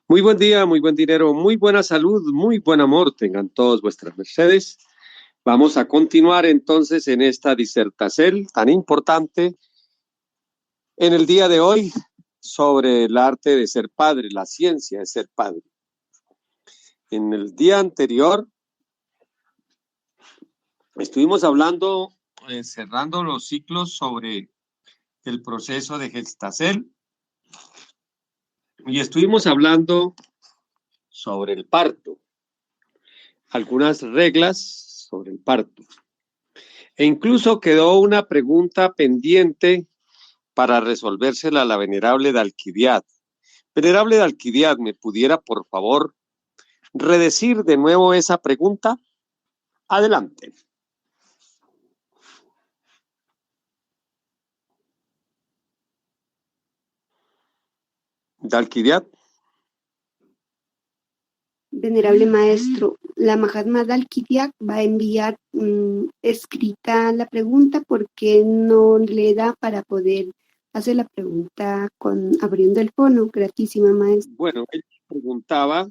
Muy buen día, muy buen dinero, muy buena salud, muy buen amor tengan todos vuestras mercedes. Vamos a continuar entonces en esta disertación tan importante en el día de hoy sobre el arte de ser padre, la ciencia de ser padre. En el día anterior estuvimos hablando, cerrando los ciclos sobre el proceso de gestación y estuvimos hablando sobre el parto, algunas reglas sobre el parto. E incluso quedó una pregunta pendiente para resolvérsela a la venerable de Alquidiad. Venerable de Alquidiad, ¿me pudiera, por favor, redecir de nuevo esa pregunta? Adelante. De Alquidiad. Venerable maestro, la Mahatma Dalkidiak va a enviar escrita la pregunta porque no le da para poder hacer la pregunta abriendo el fono. Gratísima maestra. Bueno, él preguntaba,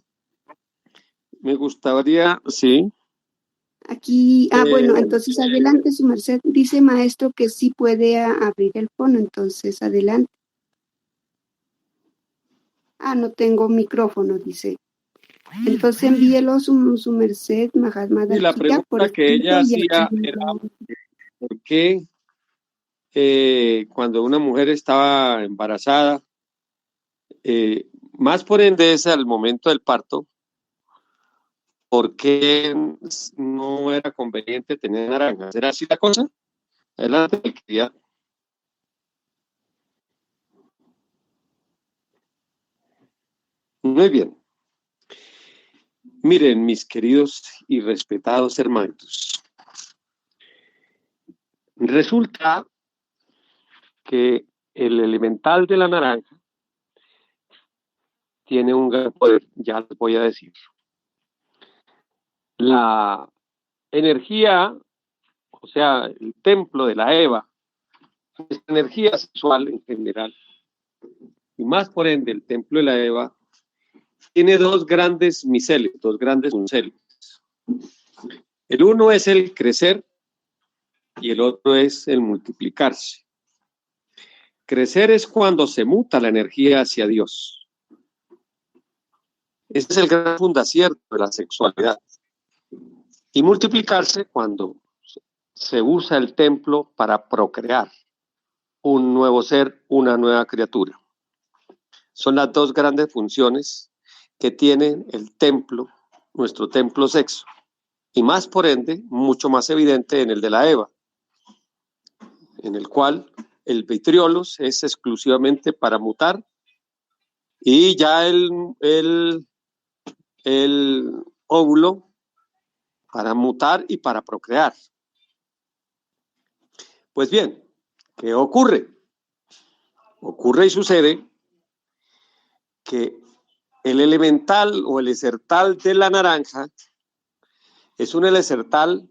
me gustaría, sí. Aquí, bueno, entonces adelante su merced. Dice maestro que sí puede abrir el fono, entonces adelante. No tengo micrófono, dice. Entonces envíelo su merced, Mahatma Y la Dalkidiak, por pregunta que escrito ella y aquí hacía era, ¿por qué cuando una mujer estaba embarazada, más por ende es al momento del parto, ¿por qué no era conveniente tener naranjas? ¿Era así la cosa? Adelante, Alquidiad. Muy bien. Miren, mis queridos y respetados hermanos, resulta que el elemental de la naranja tiene un gran poder, ya les voy a decir. La energía, o sea, el templo de la Eva, es energía sexual en general, y más por ende el templo de la Eva, tiene dos grandes miceles, dos grandes unceles. El uno es el crecer y el otro es el multiplicarse. Crecer es cuando se muta la energía hacia Dios. Este es el gran fundacierto de la sexualidad. Y multiplicarse cuando se usa el templo para procrear un nuevo ser, una nueva criatura. Son las dos grandes funciones que tiene el templo, nuestro templo sexo. Y más por ende, mucho más evidente en el de la Eva, en el cual el vitriolos es exclusivamente para mutar y ya el óvulo para mutar y para procrear. Pues bien, ¿qué ocurre? Ocurre y sucede que el elemental o el esertal de la naranja es un elesertal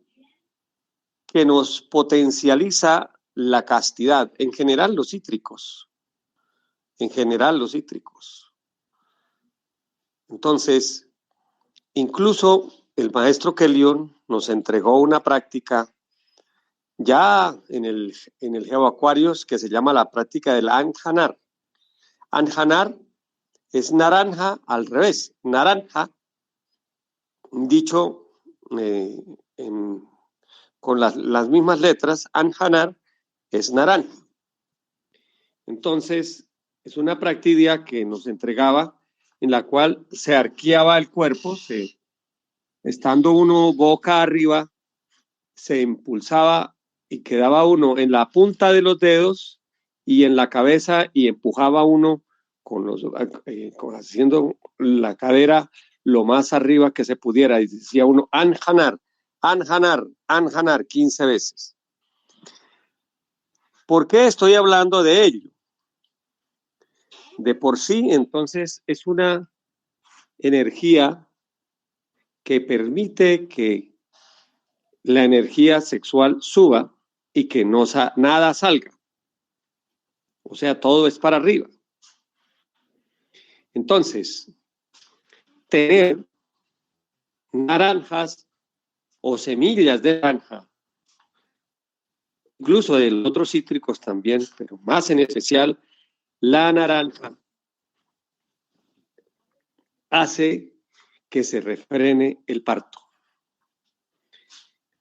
que nos potencializa la castidad, en general los cítricos. Entonces, incluso el maestro Kelion nos entregó una práctica ya en el GeoAquarius que se llama la práctica del Anjanar. Anjanar es naranja al revés. Naranja, dicho con las mismas letras, Anjanar es naranja. Entonces, es una práctica que nos entregaba en la cual se arqueaba el cuerpo, estando uno boca arriba, se impulsaba y quedaba uno en la punta de los dedos y en la cabeza y empujaba uno haciendo la cadera lo más arriba que se pudiera y decía uno Anjanar, Anjanar, Anjanar 15 veces. ¿Por qué estoy hablando de ello? De por sí, entonces, es una energía que permite que la energía sexual suba y que nada salga. O sea, todo es para arriba. Entonces, tener naranjas o semillas de naranja, incluso de los otros cítricos también, pero más en especial la naranja, hace que se refrene el parto.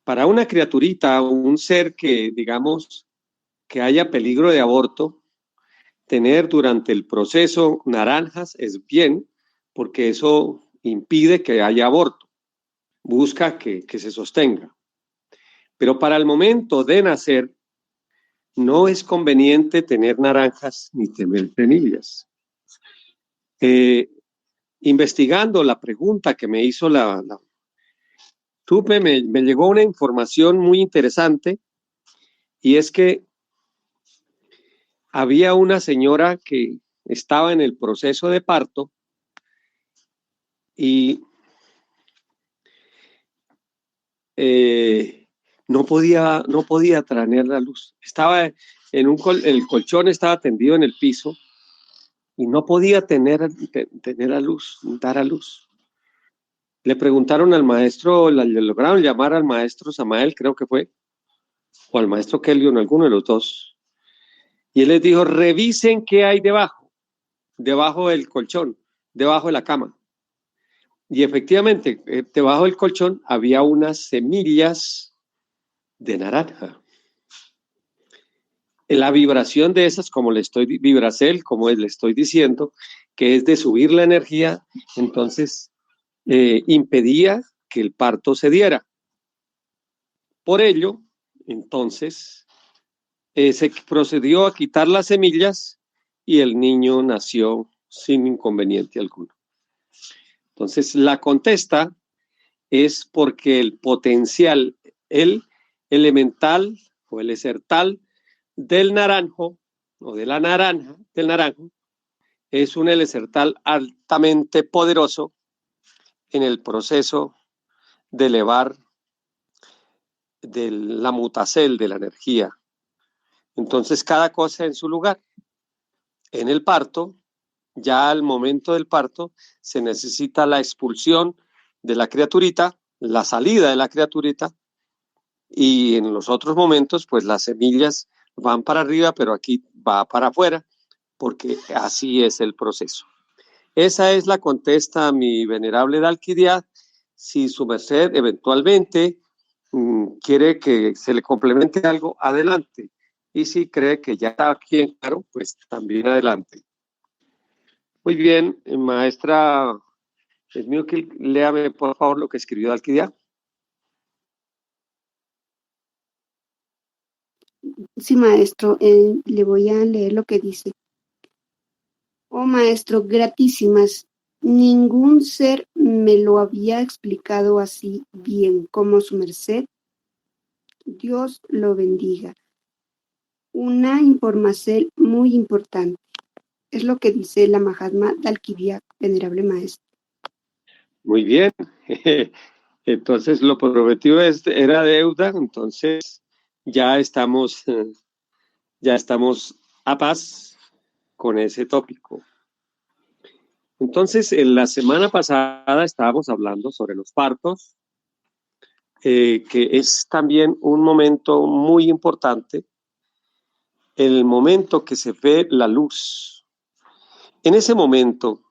Para una criaturita o un ser que, digamos, que haya peligro de aborto, tener durante el proceso naranjas es bien, porque eso impide que haya aborto, busca que se sostenga. Pero para el momento de nacer, no es conveniente tener naranjas ni tener semillas. Investigando la pregunta que me hizo me llegó una información muy interesante, y es que había una señora que estaba en el proceso de parto y no podía traer la luz. Estaba en el colchón estaba tendido en el piso y no podía tener a luz, dar a luz. Le preguntaron al maestro, le lograron llamar al maestro Samael, creo que fue, o al maestro Kelion, alguno de los dos. Y él les dijo, revisen qué hay debajo del colchón, debajo de la cama. Y efectivamente, debajo del colchón había unas semillas de naranja. La vibración de esas, como le estoy diciendo, que es de subir la energía, entonces impedía que el parto se diera. Por ello, entonces, se procedió a quitar las semillas y el niño nació sin inconveniente alguno. Entonces, la contesta es porque el potencial, el elemental o el esertal del naranjo o de la naranja, del naranjo, es un elesertal altamente poderoso en el proceso de elevar de la mutacel de la energía. Entonces, cada cosa en su lugar. En el parto, ya al momento del parto, se necesita la expulsión de la criaturita, la salida de la criaturita, y en los otros momentos, pues las semillas van para arriba, pero aquí va para afuera, porque así es el proceso. Esa es la contesta a mi venerable Dalquidiad. Si su merced eventualmente quiere que se le complemente algo, adelante. Y si cree que ya está aquí en claro, pues también adelante. Muy bien, maestra Smilky, léame por favor lo que escribió Dalquidiad. Sí, maestro, le voy a leer lo que dice. Oh, maestro, gratísimas. Ningún ser me lo había explicado así bien como su merced. Dios lo bendiga. Una información muy importante. Es lo que dice la Mahatma Dalquidiak, venerable maestro. Muy bien. Entonces, lo prometido era deuda, entonces ya estamos a paz con ese tópico. Entonces, en la semana pasada estábamos hablando sobre los partos, que es también un momento muy importante, el momento que se ve la luz. En ese momento,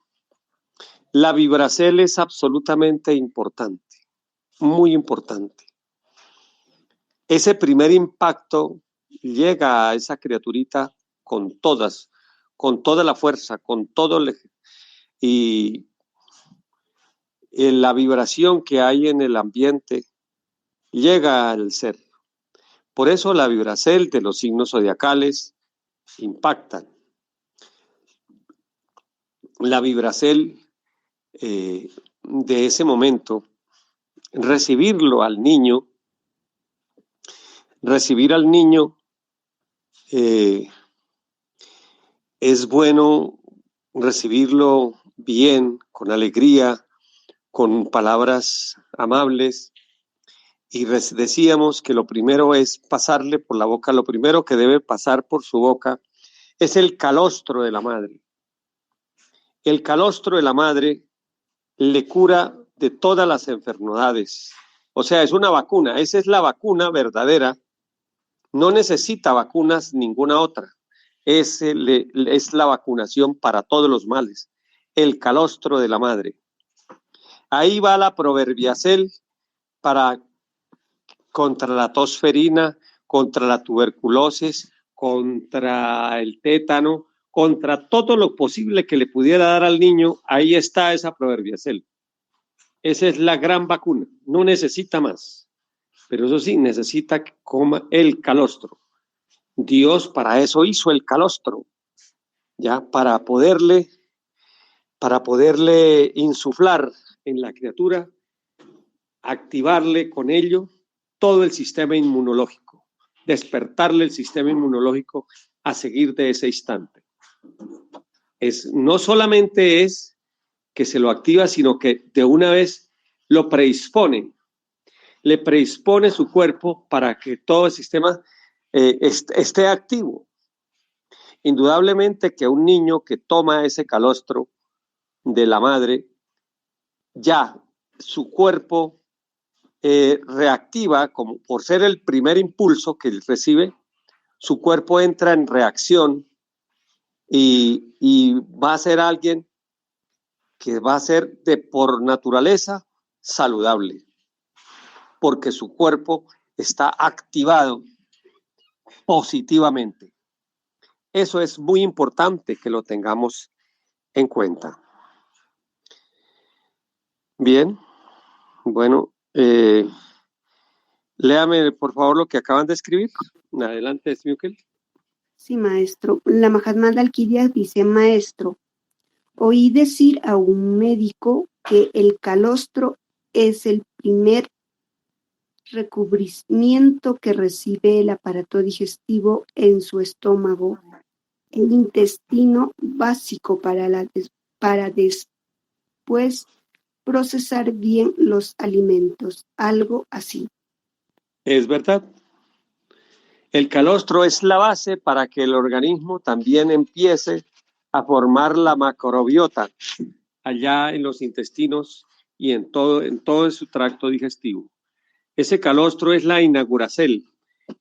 la vibracel es absolutamente importante, muy importante. Ese primer impacto llega a esa criaturita con toda la fuerza, con todo y la vibración que hay en el ambiente llega al ser. Por eso la vibracel de los signos zodiacales impactan. La vibracel de ese momento, recibir al niño, es bueno recibirlo bien, con alegría, con palabras amables, y decíamos que lo primero es pasarle por la boca, lo primero que debe pasar por su boca es el calostro de la madre. El calostro de la madre le cura de todas las enfermedades. O sea, es una vacuna. Esa es la vacuna verdadera. No necesita vacunas ninguna otra. Es la vacunación para todos los males. El calostro de la madre. Ahí va la Proverbiacel contra la tosferina, contra la tuberculosis, contra el tétano, contra todo lo posible que le pudiera dar al niño. Ahí está esa Proverbiacel. Esa es la gran vacuna. No necesita más. Pero eso sí, necesita que coma el calostro. Dios para eso hizo el calostro, ya para poderle insuflar en la criatura, activarle con ello todo el sistema inmunológico, despertarle el sistema inmunológico a seguir de ese instante. No solamente es que se lo activa, sino que de una vez lo predispone, le predispone su cuerpo para que todo el sistema esté activo. Indudablemente que un niño que toma ese calostro de la madre, ya su cuerpo reactiva, como por ser el primer impulso que él recibe, su cuerpo entra en reacción y va a ser alguien que va a ser por naturaleza saludable, porque su cuerpo está activado positivamente. Eso es muy importante que lo tengamos en cuenta. Bien, bueno, léame por favor lo que acaban de escribir. Adelante, Smukel. Sí, maestro. La Mahatma Alquidiak dice, maestro, oí decir a un médico que el calostro es el primer recubrimiento que recibe el aparato digestivo en su estómago, el intestino básico para después procesar bien los alimentos, algo así. Es verdad. El calostro es la base para que el organismo también empiece a formar la macrobiota allá en los intestinos y en todo su tracto digestivo. Ese calostro es la inauguracel,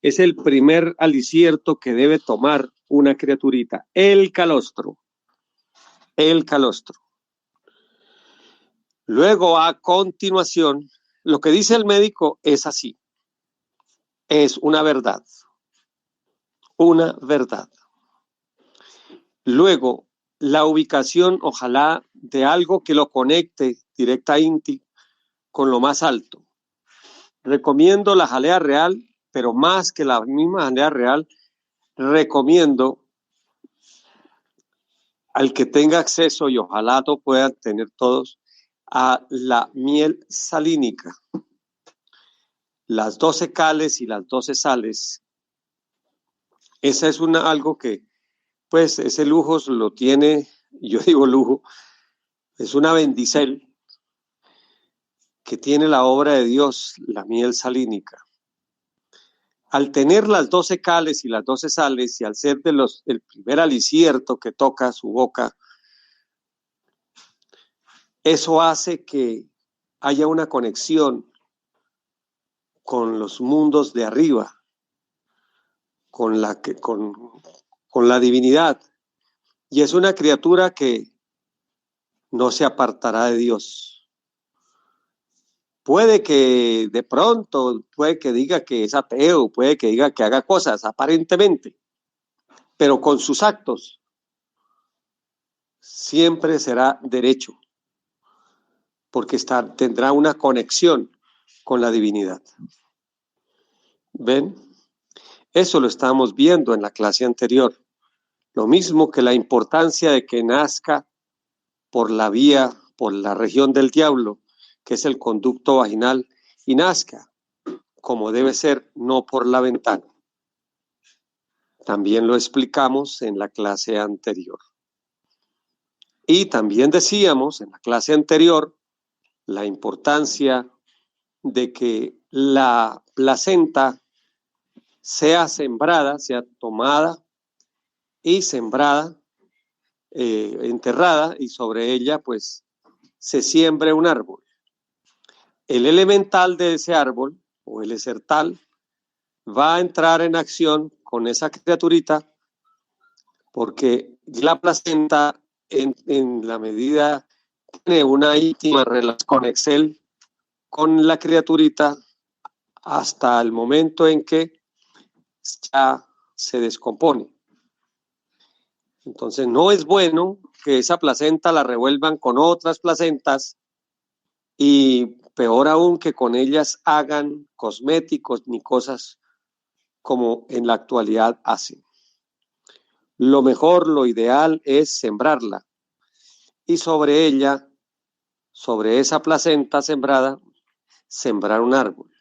es el primer alicierto que debe tomar una criaturita, el calostro. Luego, a continuación, lo que dice el médico es así, es una verdad. Luego, la ubicación, ojalá, de algo que lo conecte directamente con lo más alto. Recomiendo la jalea real, pero más que la misma jalea real, recomiendo al que tenga acceso, y ojalá lo puedan tener todos, a la miel salínica. Las 12 cales y las 12 sales. Esa es algo que, pues, ese lujo lo tiene, yo digo lujo, es una bendicel que tiene la obra de Dios, la miel salínica. Al tener las 12 cales y las 12 sales, y al ser el primer alicierto que toca su boca, eso hace que haya una conexión con los mundos de arriba, con la divinidad. Y es una criatura que no se apartará de Dios. Puede que de pronto, puede que diga que es ateo, puede que diga que haga cosas aparentemente, pero con sus actos siempre será derecho, porque tendrá una conexión con la divinidad. ¿Ven? Eso lo estábamos viendo en la clase anterior. Lo mismo que la importancia de que nazca por la región del diablo, que es el conducto vaginal, y nazca como debe ser, no por la ventana. También lo explicamos en la clase anterior. Y también decíamos en la clase anterior la importancia de que la placenta sea sembrada, sea tomada y sembrada enterrada y sobre ella pues se siembre un árbol. El elemental de ese árbol o el esertal va a entrar en acción con esa criaturita porque la placenta en la medida tiene una íntima relación con Excel, con la criaturita hasta el momento en que ya se descompone. Entonces no es bueno que esa placenta la revuelvan con otras placentas y peor aún que con ellas hagan cosméticos ni cosas como en la actualidad hacen. Lo mejor, lo ideal es sembrarla y sobre ella, sobre esa placenta sembrada, sembrar un árbol.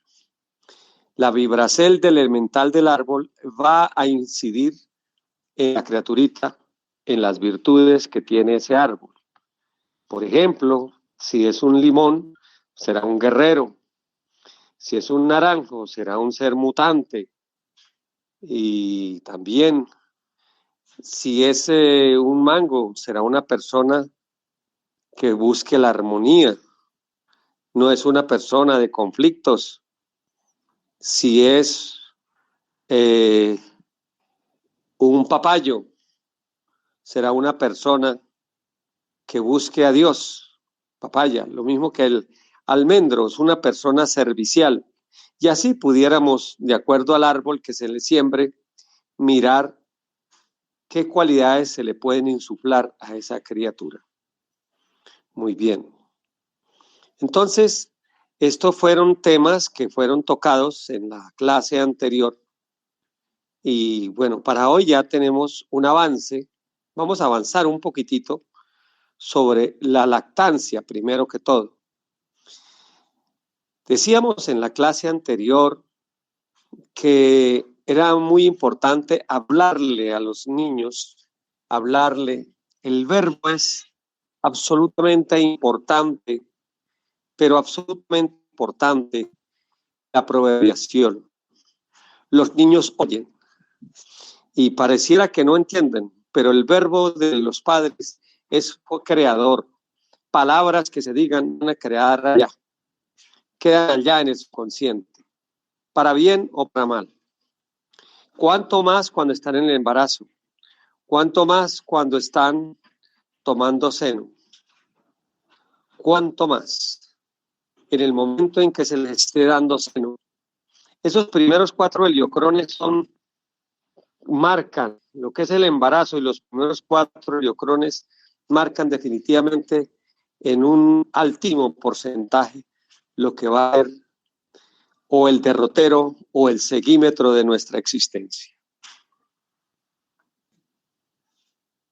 La vibracel del elemental del árbol va a incidir en la criaturita, en las virtudes que tiene ese árbol. Por ejemplo, si es un limón, será un guerrero. Si es un naranjo, será un ser mutante. Y también, si es un mango, será una persona que busque la armonía. No es una persona de conflictos. Si es un papayo, será una persona que busque a Dios. Papaya, lo mismo que el almendro, es una persona servicial. Y así pudiéramos, de acuerdo al árbol que se le siembre, mirar qué cualidades se le pueden insuflar a esa criatura. Muy bien. Entonces, estos fueron temas que fueron tocados en la clase anterior. Y bueno, para hoy ya tenemos un avance. Vamos a avanzar un poquitito sobre la lactancia, primero que todo. Decíamos en la clase anterior que era muy importante hablarle a los niños, hablarle. El verbo es absolutamente importante, pero absolutamente importante la proverbiación. Los niños oyen y pareciera que no entienden, pero el verbo de los padres es creador. Palabras que se digan van a crear allá, quedan allá en el subconsciente, para bien o para mal. Cuánto más cuando están en el embarazo, cuánto más cuando están tomando seno, cuánto más en el momento en que se les esté dando seno. Esos primeros 4 heliocrones marcan lo que es el embarazo y los primeros 4 heliocrones marcan definitivamente en un altísimo porcentaje lo que va a ser o el derrotero o el seguímetro de nuestra existencia.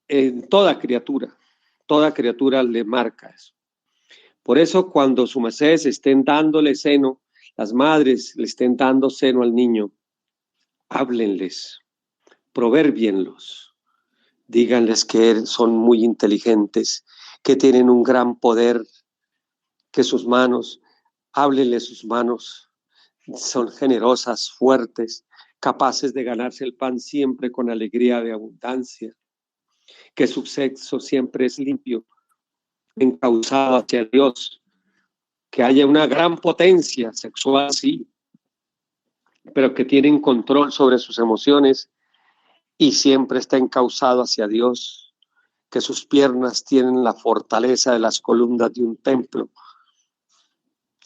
En toda criatura le marca eso. Por eso cuando sus mercedes estén dándole seno, las madres le estén dando seno al niño, háblenles, proverbienlos, díganles que son muy inteligentes, que tienen un gran poder, que sus manos, háblenles sus manos, son generosas, fuertes, capaces de ganarse el pan siempre con alegría de abundancia, que su sexo siempre es limpio, encauzado hacia Dios, que haya una gran potencia sexual, sí, pero que tienen control sobre sus emociones y siempre está encauzado hacia Dios, que sus piernas tienen la fortaleza de las columnas de un templo.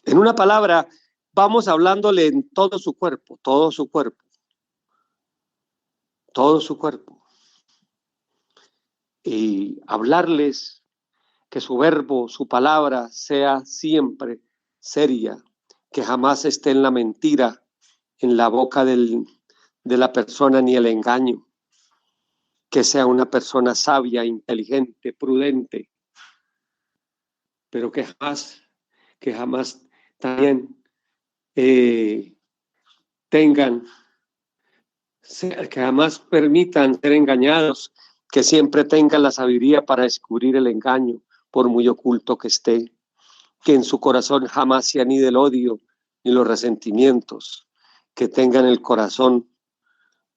En una palabra, vamos hablándole en todo su cuerpo, todo su cuerpo, todo su cuerpo. Y hablarles que su verbo, su palabra sea siempre seria, que jamás esté en la mentira, en la boca de la persona ni el engaño, que sea una persona sabia, inteligente, prudente, pero que jamás también que jamás permitan ser engañados, que siempre tengan la sabiduría para descubrir el engaño, por muy oculto que esté, que en su corazón jamás se anide el odio ni los resentimientos, que tengan el corazón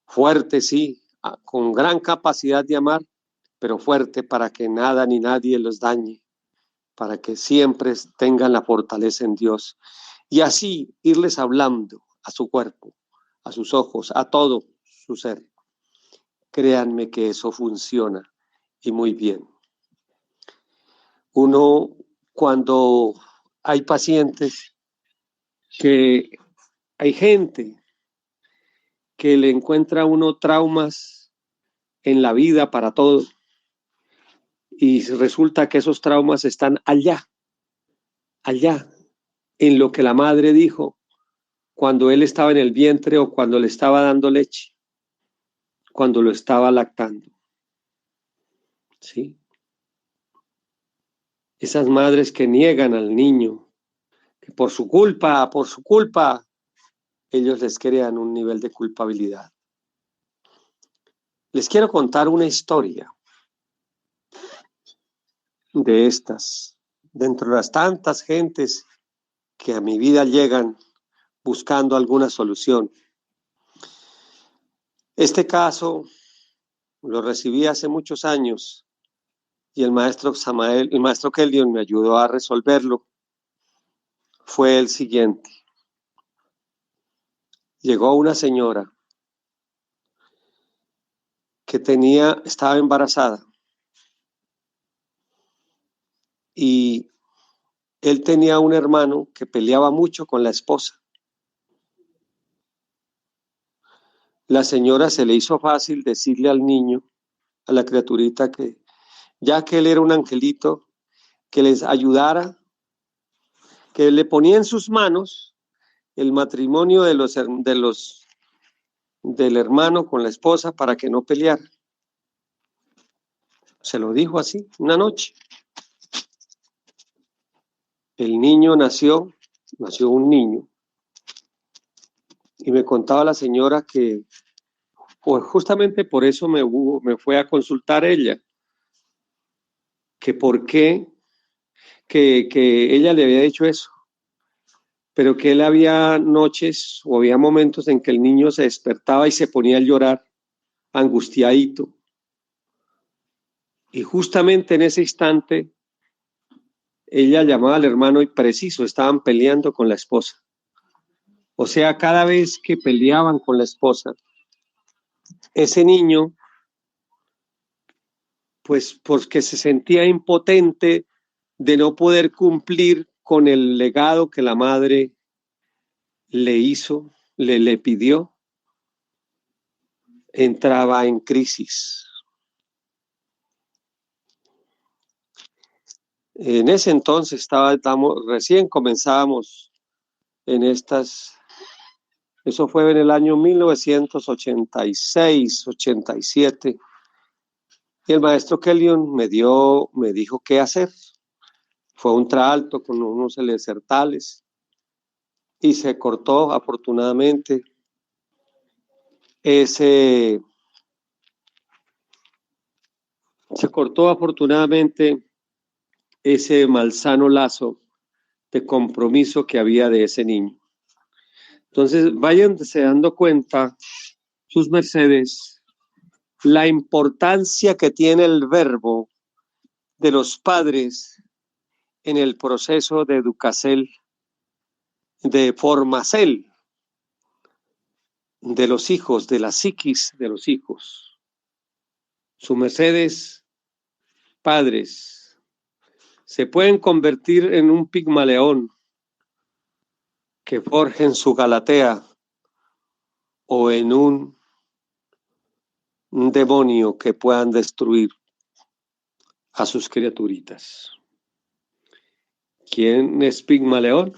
fuerte, sí, con gran capacidad de amar, pero fuerte, para que nada ni nadie los dañe, para que siempre tengan la fortaleza en Dios. Y así irles hablando a su cuerpo, a sus ojos, a todo su ser. Créanme que eso funciona y muy bien. Uno, cuando hay pacientes que hay gente que le encuentra a uno traumas en la vida para todo y resulta que esos traumas están allá, en lo que la madre dijo cuando él estaba en el vientre o cuando le estaba dando leche, cuando lo estaba lactando. ¿Sí? Esas madres que niegan al niño, que por su culpa, ellos les crean un nivel de culpabilidad. Les quiero contar una historia de estas, dentro de las tantas gentes que a mi vida llegan buscando alguna solución. Este caso lo recibí hace muchos años y el maestro Keldion me ayudó a resolverlo. Fue el siguiente. Llegó una señora que estaba embarazada y él tenía un hermano que peleaba mucho con la esposa. La señora se le hizo fácil decirle al niño, a la criaturita, que ya que él era un angelito, que les ayudara, que le ponía en sus manos el matrimonio del hermano con la esposa para que no peleara. Se lo dijo así, una noche. El niño nació un niño, y me contaba la señora que pues justamente por eso me fue a consultar ella, que por qué, que ella le había dicho eso, pero que él había noches o había momentos en que el niño se despertaba y se ponía a llorar, angustiadito. Y justamente en ese instante, ella llamaba al hermano y preciso, estaban peleando con la esposa. O sea, cada vez que peleaban con la esposa, ese niño, pues porque se sentía impotente de no poder cumplir con el legado que la madre le hizo, le pidió, entraba en crisis. En ese entonces recién comenzábamos en estas, eso fue en el año 1986, 87, y el maestro Kellion me dijo qué hacer. Fue un traalto con unos elesertales y se cortó afortunadamente ese malsano lazo de compromiso que había de ese niño. Entonces, váyanse dando cuenta, sus mercedes, la importancia que tiene el verbo de los padres en el proceso de educacel, de formacel de los hijos, de la psiquis de los hijos. Sus mercedes, padres, se pueden convertir en un pigmaleón que forjen su Galatea o en un demonio que puedan destruir a sus criaturitas. ¿Quién es Pigmaleón?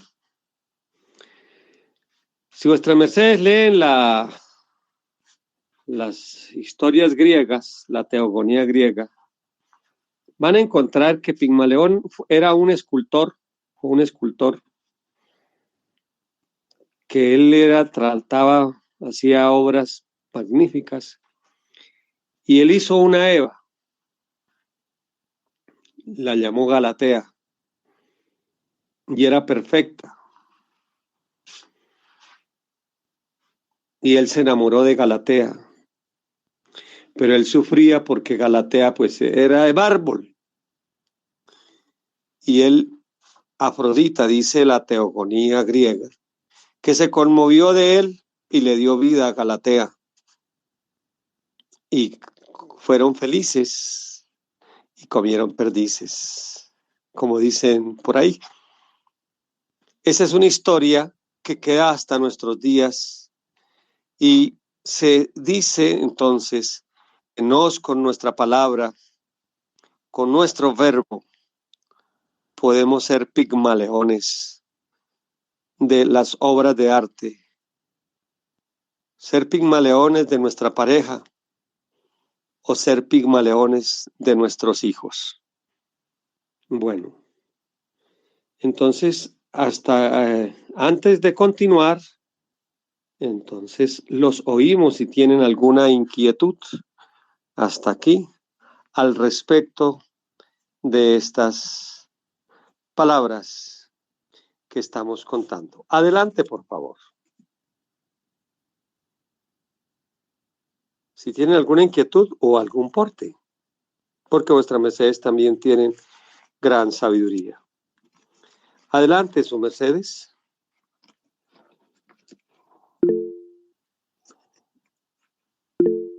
Si vuestras mercedes leen las historias griegas, la teogonía griega, van a encontrar que Pigmaleón era un escultor que él trataba, hacía obras magníficas, y él hizo una Eva, la llamó Galatea, y era perfecta. Y él se enamoró de Galatea, pero él sufría porque Galatea pues era de mármol. Y él, Afrodita, dice la teogonía griega, que se conmovió de él y le dio vida a Galatea. Y fueron felices y comieron perdices, como dicen por ahí. Esa es una historia que queda hasta nuestros días y se dice entonces que nos con nuestra palabra, con nuestro verbo, podemos ser pigmaleones de las obras de arte, ser pigmaleones de nuestra pareja o ser pigmaleones de nuestros hijos. Bueno, entonces hasta antes de continuar, entonces los oímos si tienen alguna inquietud hasta aquí al respecto de estas palabras que estamos contando. Adelante, por favor. Si tienen alguna inquietud o algún porte, porque vuestras mercedes también tienen gran sabiduría. Adelante, sus mercedes.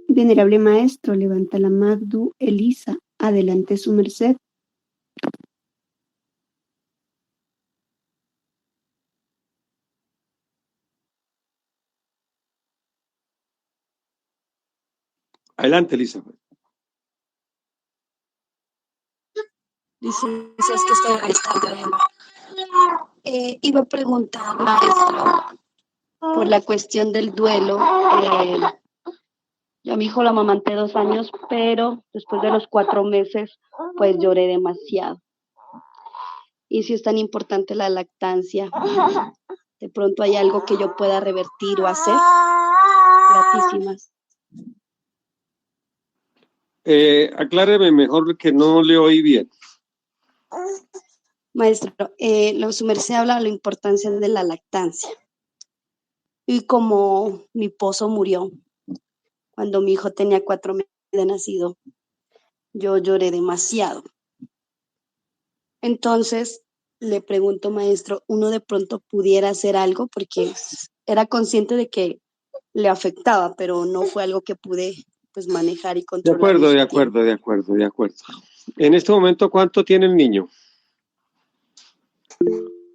Venerable maestro, levanta la Magdu Elisa. Adelante, su merced. Adelante, Elizabeth. Licencias que estoy restando. Iba a preguntar, maestro, por la cuestión del duelo. Yo a mi hijo lo amamanté 2 años, pero después de los 4 meses, pues lloré demasiado. Y si es tan importante la lactancia, de pronto hay algo que yo pueda revertir o hacer. Gratísimas. Acláreme mejor que no le oí bien. Maestro, su merced habla de la importancia de la lactancia. Y como mi esposo murió cuando mi hijo tenía 4 meses de nacido, yo lloré demasiado. Entonces, le pregunto, maestro, ¿uno de pronto pudiera hacer algo? Porque era consciente de que le afectaba, pero no fue algo que pude pues manejar y controlar. De acuerdo. En este momento, ¿cuánto tiene el niño?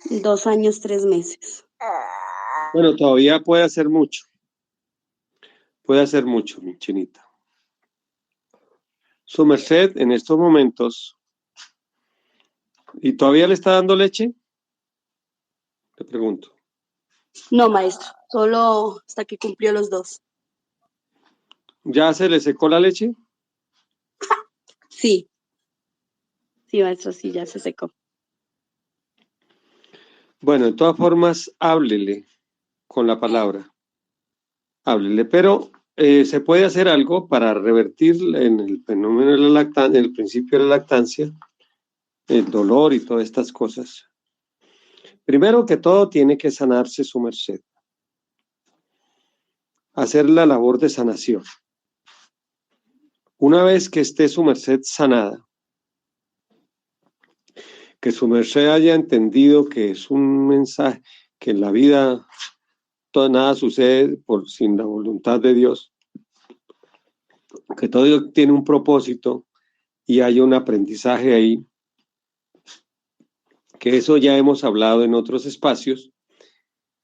2 años, 3 meses. Bueno, todavía puede hacer mucho. Puede hacer mucho, mi chinita. Su merced en estos momentos, ¿y todavía le está dando leche? Le pregunto. No, maestro, solo hasta que cumplió los 2. ¿Ya se le secó la leche? Sí, maestro, sí, ya se secó. Bueno, de todas formas, háblele con la palabra. Háblele, pero se puede hacer algo para revertir en el fenómeno de la lactancia, el principio de la lactancia, el dolor y todas estas cosas. Primero que todo, tiene que sanarse su merced. Hacer la labor de sanación. Una vez que esté su merced sanada, que su merced haya entendido que es un mensaje, que en la vida nada sucede sin la voluntad de Dios, que todo tiene un propósito y hay un aprendizaje ahí, que eso ya hemos hablado en otros espacios,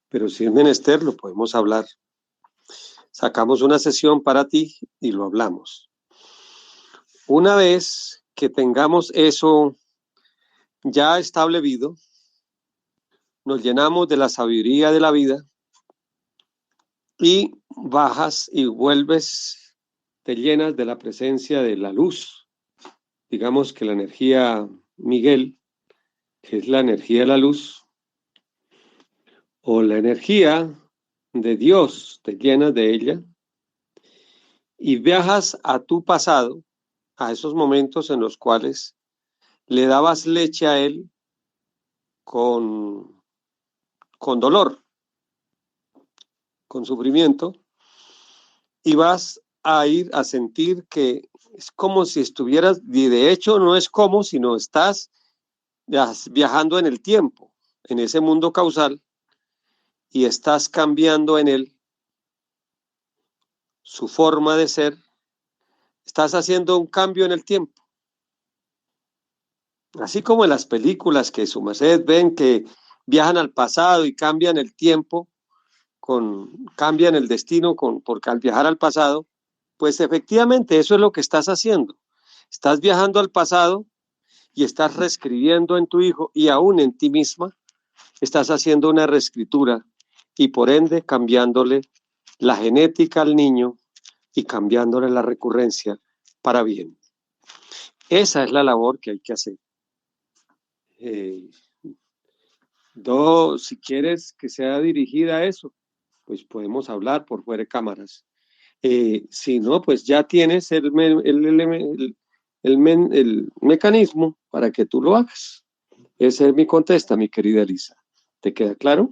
pero si es menester lo podemos hablar. Sacamos una sesión para ti y lo hablamos. Una vez que tengamos eso ya establecido, nos llenamos de la sabiduría de la vida y bajas y vuelves, te llenas de la presencia de la luz. Digamos que la energía Miguel, que es la energía de la luz, o la energía de Dios, te llenas de ella y viajas a tu pasado, a esos momentos en los cuales le dabas leche a él con dolor, con sufrimiento, y vas a ir a sentir que es como si estuvieras, y de hecho no es como, sino estás viajando en el tiempo, en ese mundo causal, y estás cambiando en él su forma de ser, estás haciendo un cambio en el tiempo. Así como en las películas que su merced ven que viajan al pasado y cambian el tiempo, cambian el destino porque al viajar al pasado, pues efectivamente eso es lo que estás haciendo. Estás viajando al pasado y estás reescribiendo en tu hijo y aún en ti misma, estás haciendo una reescritura y por ende cambiándole la genética al niño y cambiándole la recurrencia para bien. Esa es la labor que hay que hacer. Si quieres que sea dirigida a eso, pues podemos hablar por fuera de cámaras. Si no, pues ya tienes el mecanismo para que tú lo hagas. Esa es mi contesta, mi querida Elisa. ¿Te queda claro?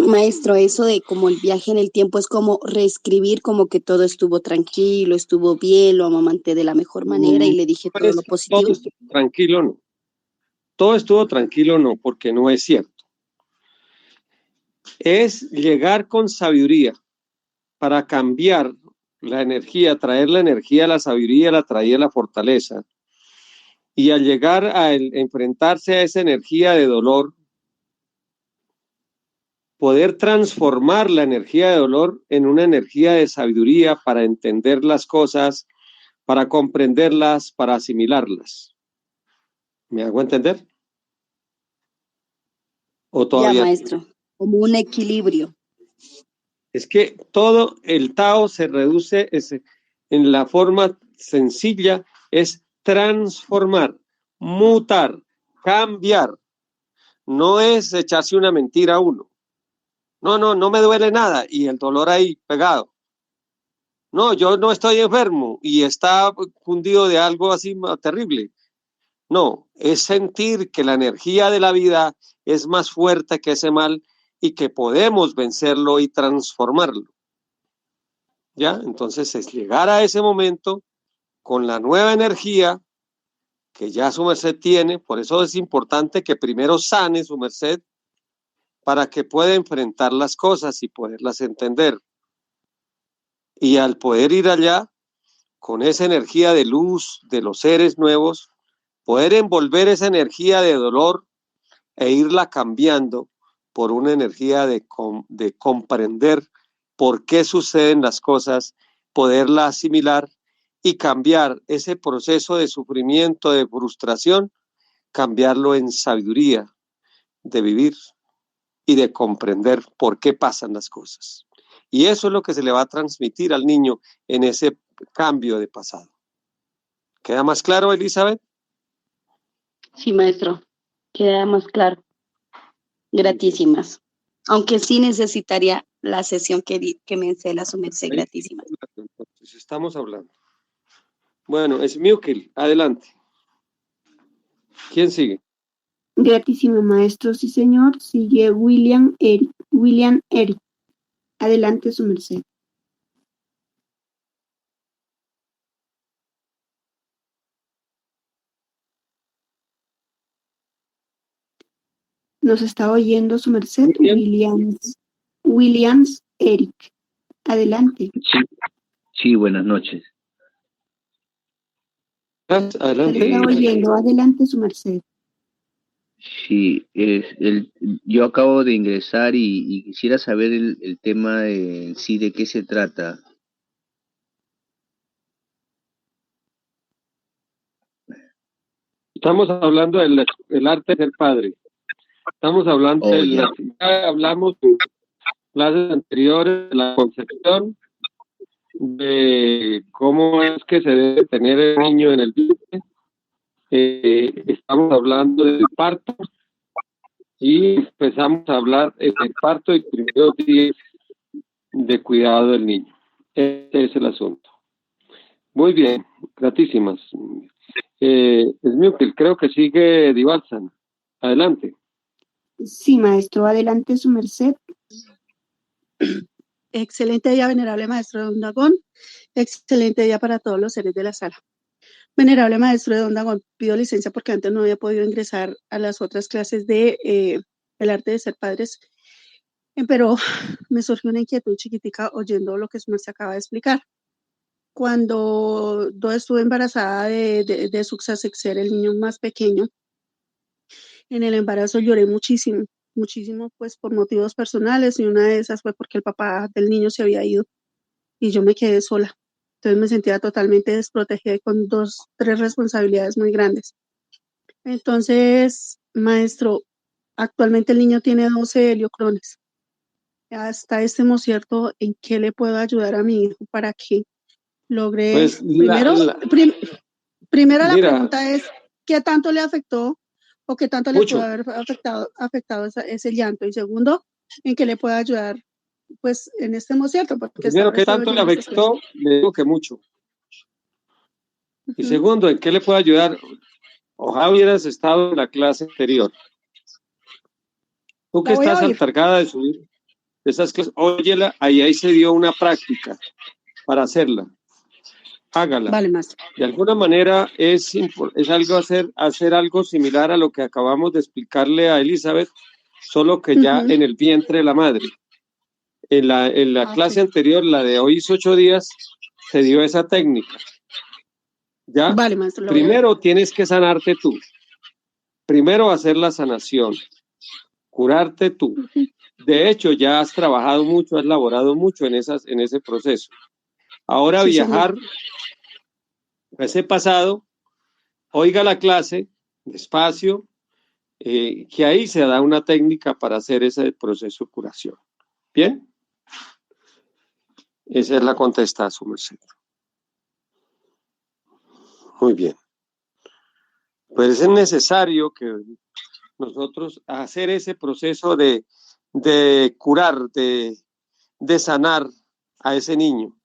Maestro, eso de como el viaje en el tiempo es como reescribir como que todo estuvo tranquilo, estuvo bien, lo amamanté de la mejor manera y le dije todo lo positivo. Todo estuvo tranquilo, no. Todo estuvo tranquilo, no, porque no es cierto. Es llegar con sabiduría para cambiar la energía, traer la energía, la sabiduría, la traía la fortaleza. Y al llegar a enfrentarse a esa energía de dolor, poder transformar la energía de dolor en una energía de sabiduría para entender las cosas, para comprenderlas, para asimilarlas. ¿Me hago entender? ¿O todavía? Ya, maestro, como un equilibrio. Es que todo el Tao se reduce en la forma sencilla, es transformar, mutar, cambiar. No es echarse una mentira a uno. No me duele nada y el dolor ahí pegado. No, yo no estoy enfermo y está fundido de algo así terrible. No, es sentir que la energía de la vida es más fuerte que ese mal y que podemos vencerlo y transformarlo. ¿Ya? Entonces es llegar a ese momento con la nueva energía que ya su merced tiene, por eso es importante que primero sane su merced para que pueda enfrentar las cosas y poderlas entender. Y al poder ir allá, con esa energía de luz de los seres nuevos, poder envolver esa energía de dolor e irla cambiando por una energía de comprender por qué suceden las cosas, poderla asimilar y cambiar ese proceso de sufrimiento, de frustración, cambiarlo en sabiduría de vivir y de comprender por qué pasan las cosas. Y eso es lo que se le va a transmitir al niño en ese cambio de pasado. ¿Queda más claro, Elizabeth? Sí, maestro, queda más claro. Gratísimas. Aunque sí necesitaría la sesión que me encela su merced, gratísimas. Entonces, estamos hablando. Bueno, es Miukil, adelante. ¿Quién sigue? Gratísimo, maestro, sí, señor. Sigue William Eric. William Eric. Adelante, su merced. ¿Nos está oyendo su merced? Williams Eric. Adelante. Sí, buenas noches. Adelante. Se le está oyendo. Adelante, su merced. Sí, yo acabo de ingresar y quisiera saber el tema en sí, de qué se trata. Estamos hablando del arte de ser padre. Estamos hablando ya hablamos en clases anteriores de la concepción, de cómo es que se debe tener el niño en el vientre. Estamos hablando del parto y empezamos a hablar del parto y primeros días de cuidado del niño. Ese es el asunto. Muy bien, gratísimas. Es mío que creo que sigue Divalsan. Adelante. Sí, maestro, adelante, su merced. Excelente día, venerable maestro Don Dagón. Excelente día para todos los seres de la sala. Venerable maestro de Don Dagón, pido licencia porque antes no había podido ingresar a las otras clases de el arte de ser padres, pero me surgió una inquietud chiquitica oyendo lo que su merced acaba de explicar. Cuando yo estuve embarazada de Suxasexer, el niño más pequeño, en el embarazo lloré muchísimo, pues por motivos personales, y una de esas fue porque el papá del niño se había ido y yo me quedé sola. Entonces me sentía totalmente desprotegida y con 3 responsabilidades muy grandes. Entonces, maestro, actualmente el niño tiene 12 heliocrones. Hasta este momento, ¿en qué le puedo ayudar a mi hijo para que logre? Pues primero la mira, pregunta es, ¿qué tanto le afectó o qué tanto le mucho. pudo haber afectado ese llanto? Y segundo, ¿en qué le puede ayudar pues en este momento? Porque Primero, ¿qué tanto le afectó? Le digo que mucho. Y segundo, ¿en qué le puedo ayudar? Ojalá hubieras estado en la clase anterior. Tú que estás encargada de subir esas clases, óyela, ahí se dio una práctica para hacerla. Hágala. Vale, maestro. De alguna manera es algo hacer algo similar a lo que acabamos de explicarle a Elizabeth, solo que ya en el vientre de la madre. En la clase anterior, la de hoy 8 días, se dio esa técnica. ¿Ya? Vale, maestro. Primero tienes que sanarte tú. Primero hacer la sanación. Curarte tú. De hecho, ya has trabajado mucho, has laborado mucho en ese proceso. Ahora sí, viajar a ese pasado, oiga la clase, despacio, que ahí se da una técnica para hacer ese proceso de curación. ¿Bien? Esa es la contesta a su merced. Muy bien. Pues es necesario que nosotros hacer ese proceso de curar, de sanar a ese niño,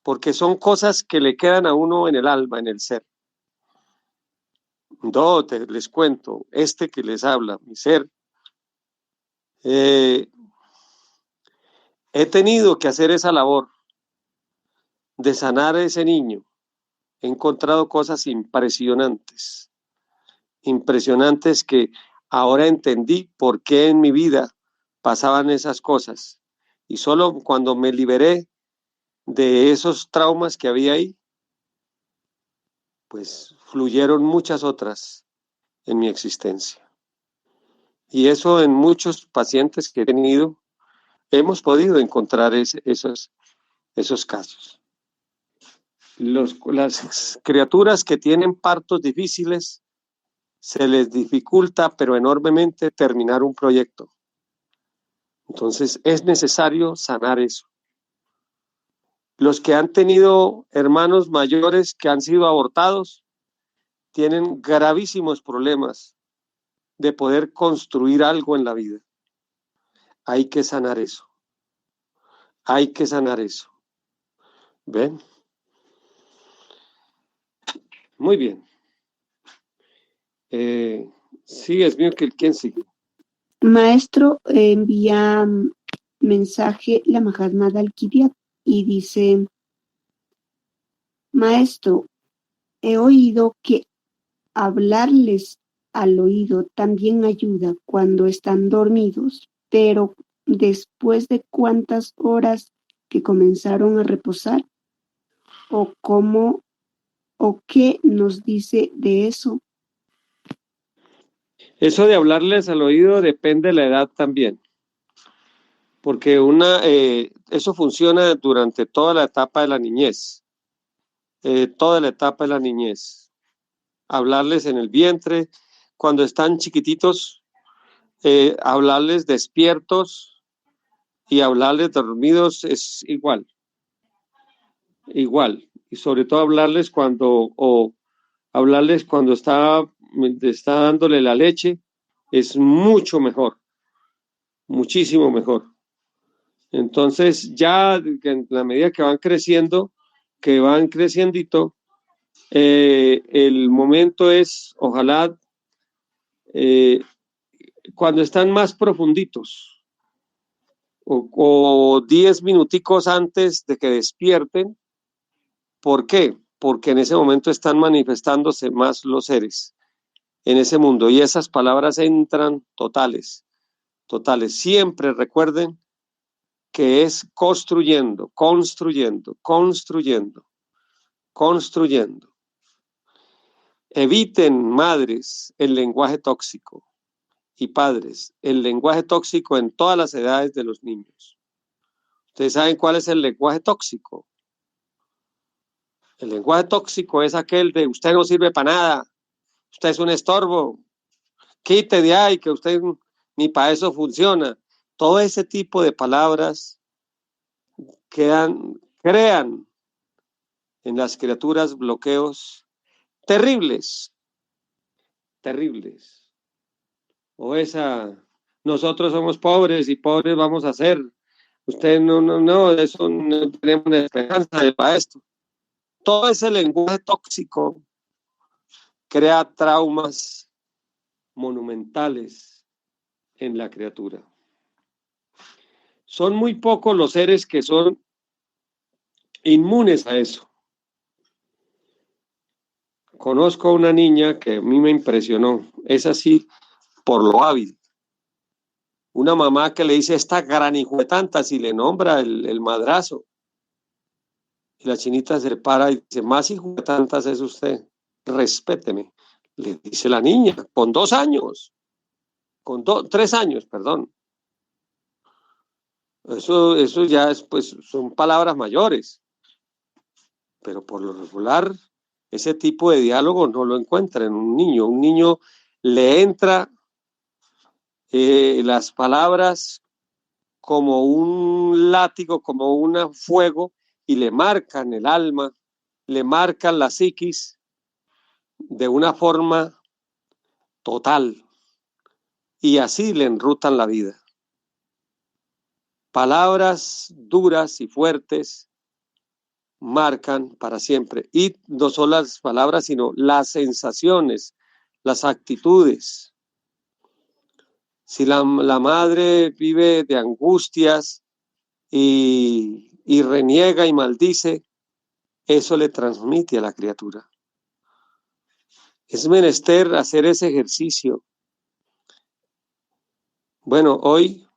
porque son cosas que le quedan a uno en el alma, en el ser. Les cuento, que les habla, mi ser, he tenido que hacer esa labor de sanar a ese niño. He encontrado cosas impresionantes que ahora entendí por qué en mi vida pasaban esas cosas. Y solo cuando me liberé de esos traumas que había ahí, pues fluyeron muchas otras en mi existencia. Y eso en muchos pacientes que he tenido, hemos podido encontrar esos casos. Las criaturas que tienen partos difíciles, se les dificulta, pero enormemente, terminar un proyecto. Entonces, es necesario sanar eso. Los que han tenido hermanos mayores que han sido abortados, tienen gravísimos problemas de poder construir algo en la vida. Hay que sanar eso. Hay que sanar eso. ¿Ven? Muy bien. Sí, es mío que ¿quién sigue? Maestro, envía mensaje la Mahatma Dalkidia y dice: Maestro, he oído que hablarles al oído también ayuda cuando están dormidos, pero después de cuántas horas que comenzaron a reposar, o cómo o qué nos dice de eso. Eso de hablarles al oído depende de la edad también, porque eso funciona durante toda la etapa de la niñez, hablarles en el vientre, cuando están chiquititos, hablarles despiertos y hablarles dormidos es igual, y sobre todo hablarles cuando está dándole la leche, es mucho mejor, muchísimo mejor. Entonces ya en la medida que van creciendito, el momento es, ojalá, cuando están más profunditos, o 10 minuticos antes de que despierten. ¿Por qué? Porque en ese momento están manifestándose más los seres en ese mundo y esas palabras entran totales. Siempre recuerden que es construyendo. Eviten, madres, el lenguaje tóxico y padres, el lenguaje tóxico en todas las edades de los niños. ¿Ustedes saben cuál es el lenguaje tóxico? El lenguaje tóxico es aquel de usted no sirve para nada, usted es un estorbo, quite de ahí que usted ni para eso funciona. Todo ese tipo de palabras crean en las criaturas bloqueos terribles. O esa, nosotros somos pobres y pobres vamos a ser. Usted no, eso no tenemos esperanza para esto. Todo ese lenguaje tóxico crea traumas monumentales en la criatura. Son muy pocos los seres que son inmunes a eso. Conozco a una niña que a mí me impresionó, es así por lo hábil. Una mamá que le dice esta gran hijo de tantas y le nombra el madrazo. Y la chinita se para y dice, más hijo de tantas es usted, respéteme. Le dice la niña, con 2 años, 3 años, perdón. Eso ya es, pues, son palabras mayores. Pero por lo regular, ese tipo de diálogo no lo encuentra en un niño. Un niño le entra las palabras como un látigo, como un fuego, y le marcan el alma, le marcan la psiquis de una forma total. Y así le enrutan la vida. Palabras duras y fuertes marcan para siempre. Y no solo las palabras, sino las sensaciones, las actitudes. Si la madre vive de angustias y reniega y maldice, eso le transmite a la criatura. Es menester hacer ese ejercicio. Bueno, hoy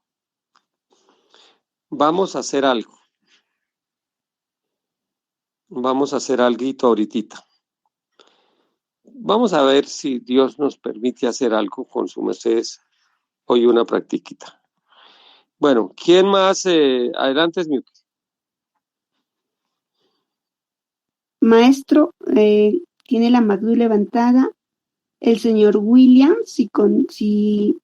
vamos a hacer algo. Vamos a hacer algo ahorita. Vamos a ver si Dios nos permite hacer algo con su mercedes. Hoy una practiquita. Bueno, ¿quién más? Adelante, Smiuki. Maestro, tiene la mano levantada. El señor William, si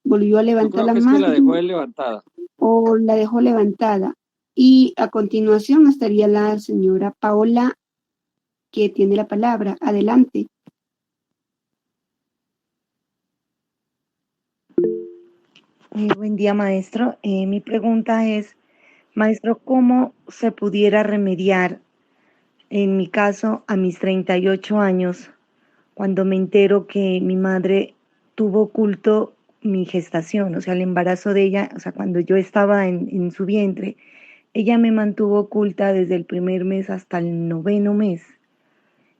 volvió a Yo levantar creo la que es que la mano dejó él levantada. o la dejó levantada. Y a continuación estaría la señora Paola, que tiene la palabra. Adelante. Buen día, maestro. Mi pregunta es, maestro, ¿cómo se pudiera remediar, en mi caso, a mis 38 años, cuando me entero que mi madre tuvo oculto mi gestación, o sea, el embarazo de ella, o sea, cuando yo estaba en su vientre, ella me mantuvo oculta desde el primer mes hasta el 9º mes?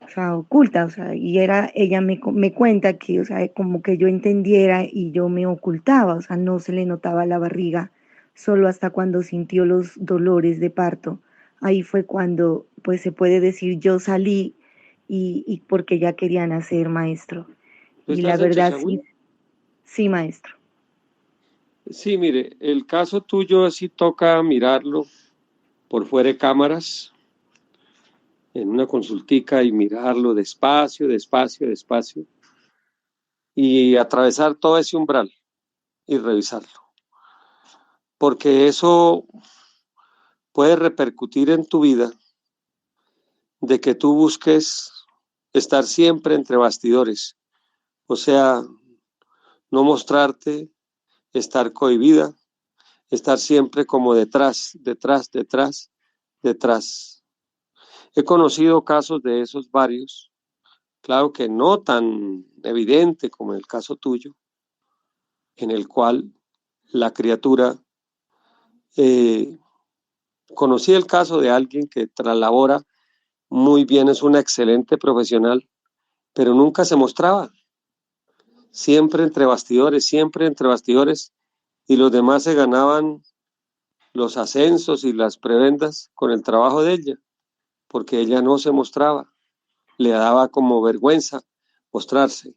O sea, oculta, o sea, y ella me cuenta que, o sea, como que yo entendiera y yo me ocultaba, o sea, no se le notaba la barriga, solo hasta cuando sintió los dolores de parto. Ahí fue cuando, pues se puede decir, yo salí y porque ya quería nacer, maestro. ¿Tú Y la estás en verdad, Chachagüí? sí, maestro. Sí, mire, el caso tuyo sí toca mirarlo por fuera de cámaras, en una consultica y mirarlo despacio, y atravesar todo ese umbral y revisarlo. Porque eso puede repercutir en tu vida de que tú busques estar siempre entre bastidores, o sea, no mostrarte, estar cohibida, estar siempre como detrás. He conocido casos de esos varios, claro que no tan evidente como en el caso tuyo, en el cual la criatura Conocí el caso de alguien que traslabora muy bien, es una excelente profesional, pero nunca se mostraba. Siempre entre bastidores, y los demás se ganaban los ascensos y las prebendas con el trabajo de ella, porque ella no se mostraba, le daba como vergüenza mostrarse.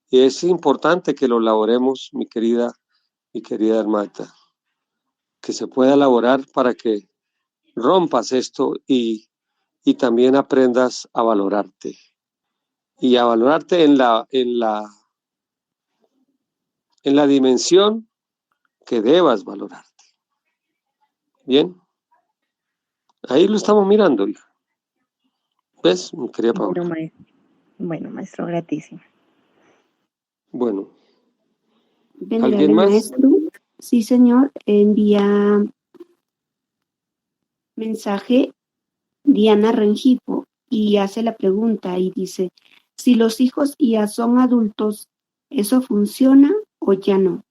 Y es importante que lo elaboremos, mi querida Marta, que se pueda elaborar para que rompas esto y también aprendas a valorarte. Y a valorarte en la dimensión que debas valorarte. Bien, ahí lo estamos mirando, hija. ¿Ves, mi querida Paola? Bueno, maestro, gratísimo. Bueno, Venerable ¿alguien más? maestro, sí señor, envía mensaje Diana Rengifo y hace la pregunta y dice, si los hijos ya son adultos, ¿eso funciona o ya no?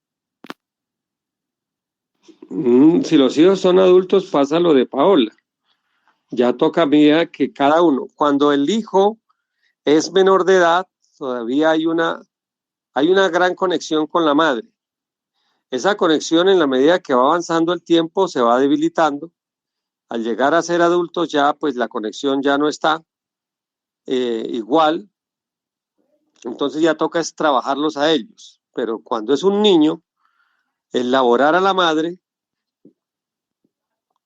Si los hijos son adultos, pasa lo de Paola. Ya toca a mí que cada uno, cuando el hijo es menor de edad, todavía hay una gran conexión con la madre. Esa conexión, en la medida que va avanzando el tiempo, se va debilitando. Al llegar a ser adultos ya, pues la conexión ya no está igual. Entonces ya toca es trabajarlos a ellos. Pero cuando es un niño, elaborar a la madre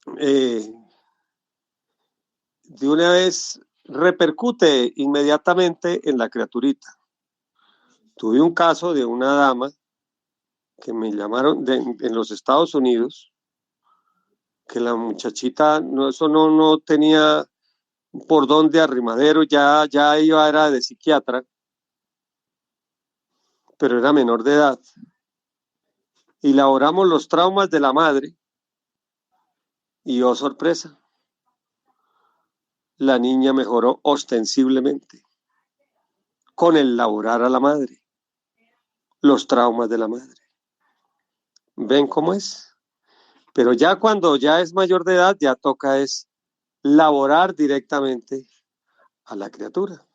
de una vez repercute inmediatamente en la criaturita. Tuve un caso de una dama que me llamaron en los Estados Unidos, que la muchachita eso no tenía por dónde arrimadero, ya era de psiquiatra, pero era menor de edad. Y elaboramos los traumas de la madre y, oh sorpresa, la niña mejoró ostensiblemente con el elaborar a la madre, los traumas de la madre. ¿Ven cómo es? Pero ya cuando ya es mayor de edad, ya toca es laborar directamente a la criatura.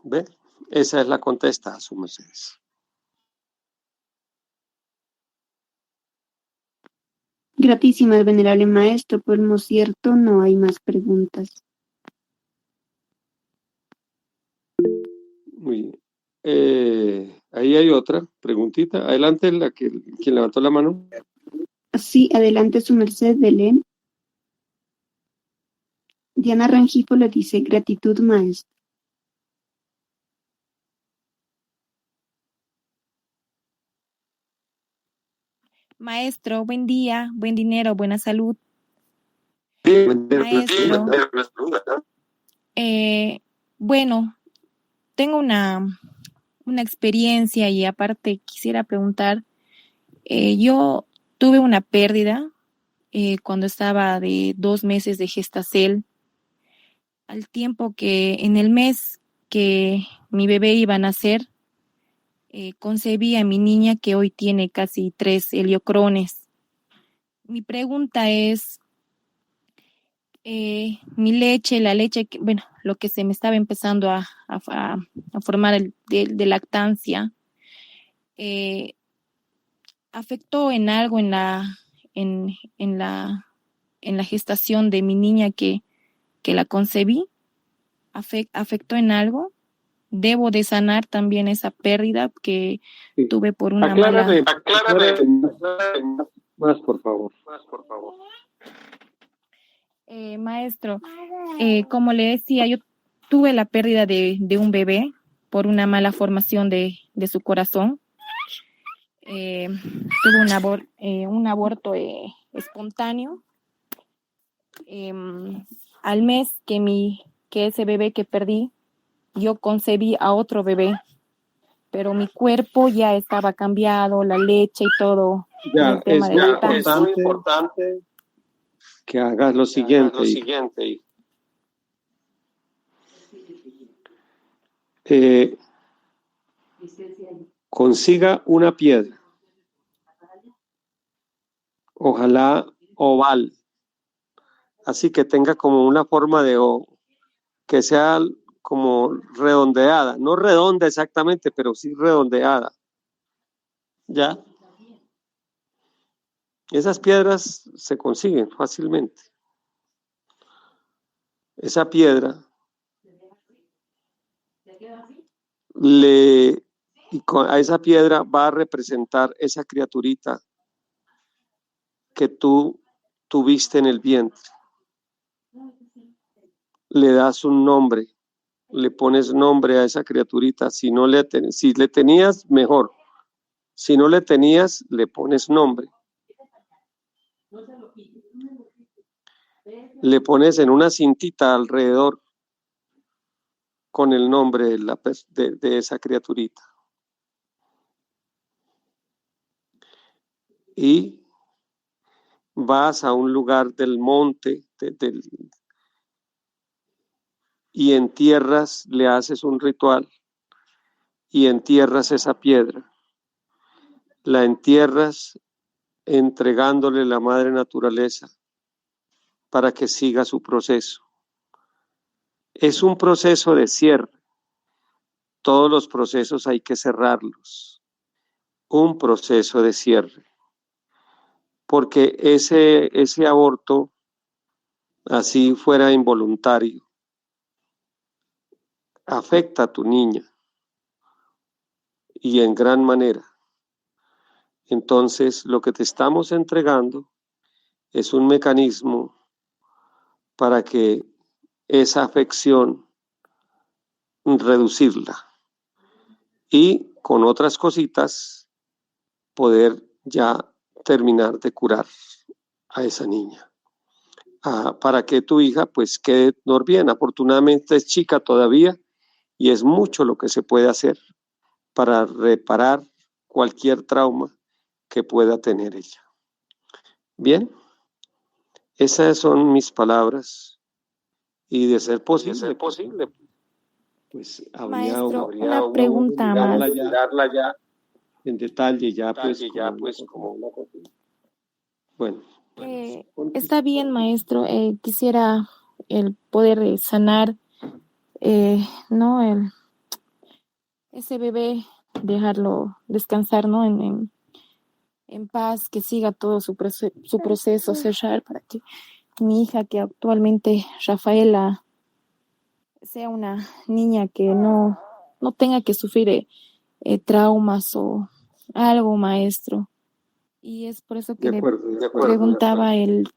¿Ven? Esa es la contesta a su mercedes. Gratísimas, venerable maestro, por lo cierto no hay más preguntas. Muy bien. Ahí hay otra preguntita. Adelante, quien levantó la mano. Sí, adelante su merced, Belén. Diana Rengifo le dice, gratitud maestro. Maestro, buen día, buen dinero, buena salud. Maestro, bueno, tengo una experiencia y aparte quisiera preguntar, yo tuve una pérdida cuando estaba de 2 meses de gestacel, al tiempo que en el mes que mi bebé iba a nacer, concebí a mi niña que hoy tiene casi 3 heliocrones. Mi pregunta es, mi leche, la leche, bueno, lo que se me estaba empezando a formar de lactancia, afectó en algo en la gestación de mi niña que la concebí, afectó en algo. Debo de sanar también esa pérdida que tuve por una aclárame más, por favor. Maestro, como le decía, yo tuve la pérdida de un bebé por una mala formación de su corazón. Tuve un aborto espontáneo. Al mes que ese bebé que perdí, yo concebí a otro bebé, pero mi cuerpo ya estaba cambiado, la leche y todo. Ya, es muy importante que hagas lo siguiente. Consiga una piedra Ojalá oval, así que tenga como una forma de O, que sea como redondeada, no redonda exactamente, pero sí redondeada. ¿Ya? Esas piedras se consiguen fácilmente. Esa piedra a esa piedra va a representar esa criaturita que tú tuviste en el vientre. Le das un nombre, le pones nombre a esa criaturita. Si le tenías, mejor. Si no le tenías, le pones nombre. Le pones en una cintita alrededor con el nombre de esa criaturita. Y vas a un lugar del monte y entierras, le haces un ritual y entierras esa piedra. La entierras entregándole la madre naturaleza para que siga su proceso. Es un proceso de cierre. Todos los procesos hay que cerrarlos. Un proceso de cierre. Porque ese aborto, así fuera involuntario, afecta a tu niña y en gran manera. Entonces, lo que te estamos entregando es un mecanismo para que esa afección reducirla y con otras cositas poder ya terminar de curar a esa niña. Para que tu hija pues quede bien. Afortunadamente es chica todavía y es mucho lo que se puede hacer para reparar cualquier trauma que pueda tener ella. Bien, esas son mis palabras y de ser posible, pues Maestro, una pregunta más. mirarla ya en detalle, pues como una cosa. Bueno. Está bien, maestro. Quisiera el poder sanar, ¿no? Ese bebé, dejarlo descansar, ¿no? En paz, que siga todo su proceso, cerrar, para que mi hija, que actualmente Rafaela, sea una niña que no tenga que sufrir traumas o algo, maestro. Y es por eso que le preguntaba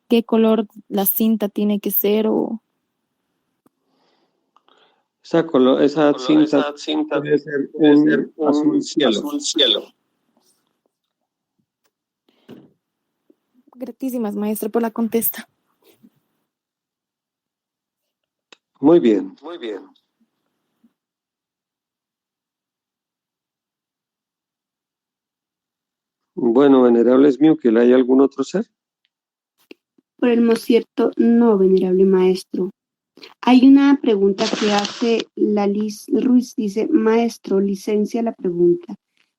qué color la cinta tiene que ser o... Esa cinta debe ser un azul cielo. Gratísimas, maestro, por la contesta. Muy bien. Bueno, venerable Esmiuquel, ¿hay algún otro ser? Por el cierto, no, venerable maestro. Hay una pregunta que hace la Liz Ruiz, dice, maestro, licencia la pregunta.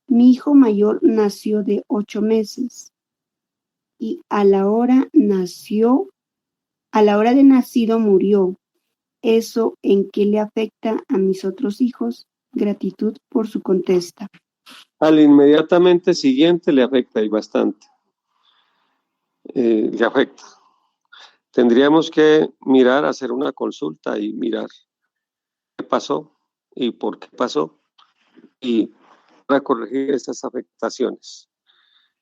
Mi hijo mayor nació de 8 meses y a la hora de nacido murió. ¿Eso en qué le afecta a mis otros hijos? Gratitud por su contesta. Al inmediatamente siguiente le afecta y bastante. Le afecta. Tendríamos que mirar, hacer una consulta y mirar qué pasó y por qué pasó y para corregir esas afectaciones.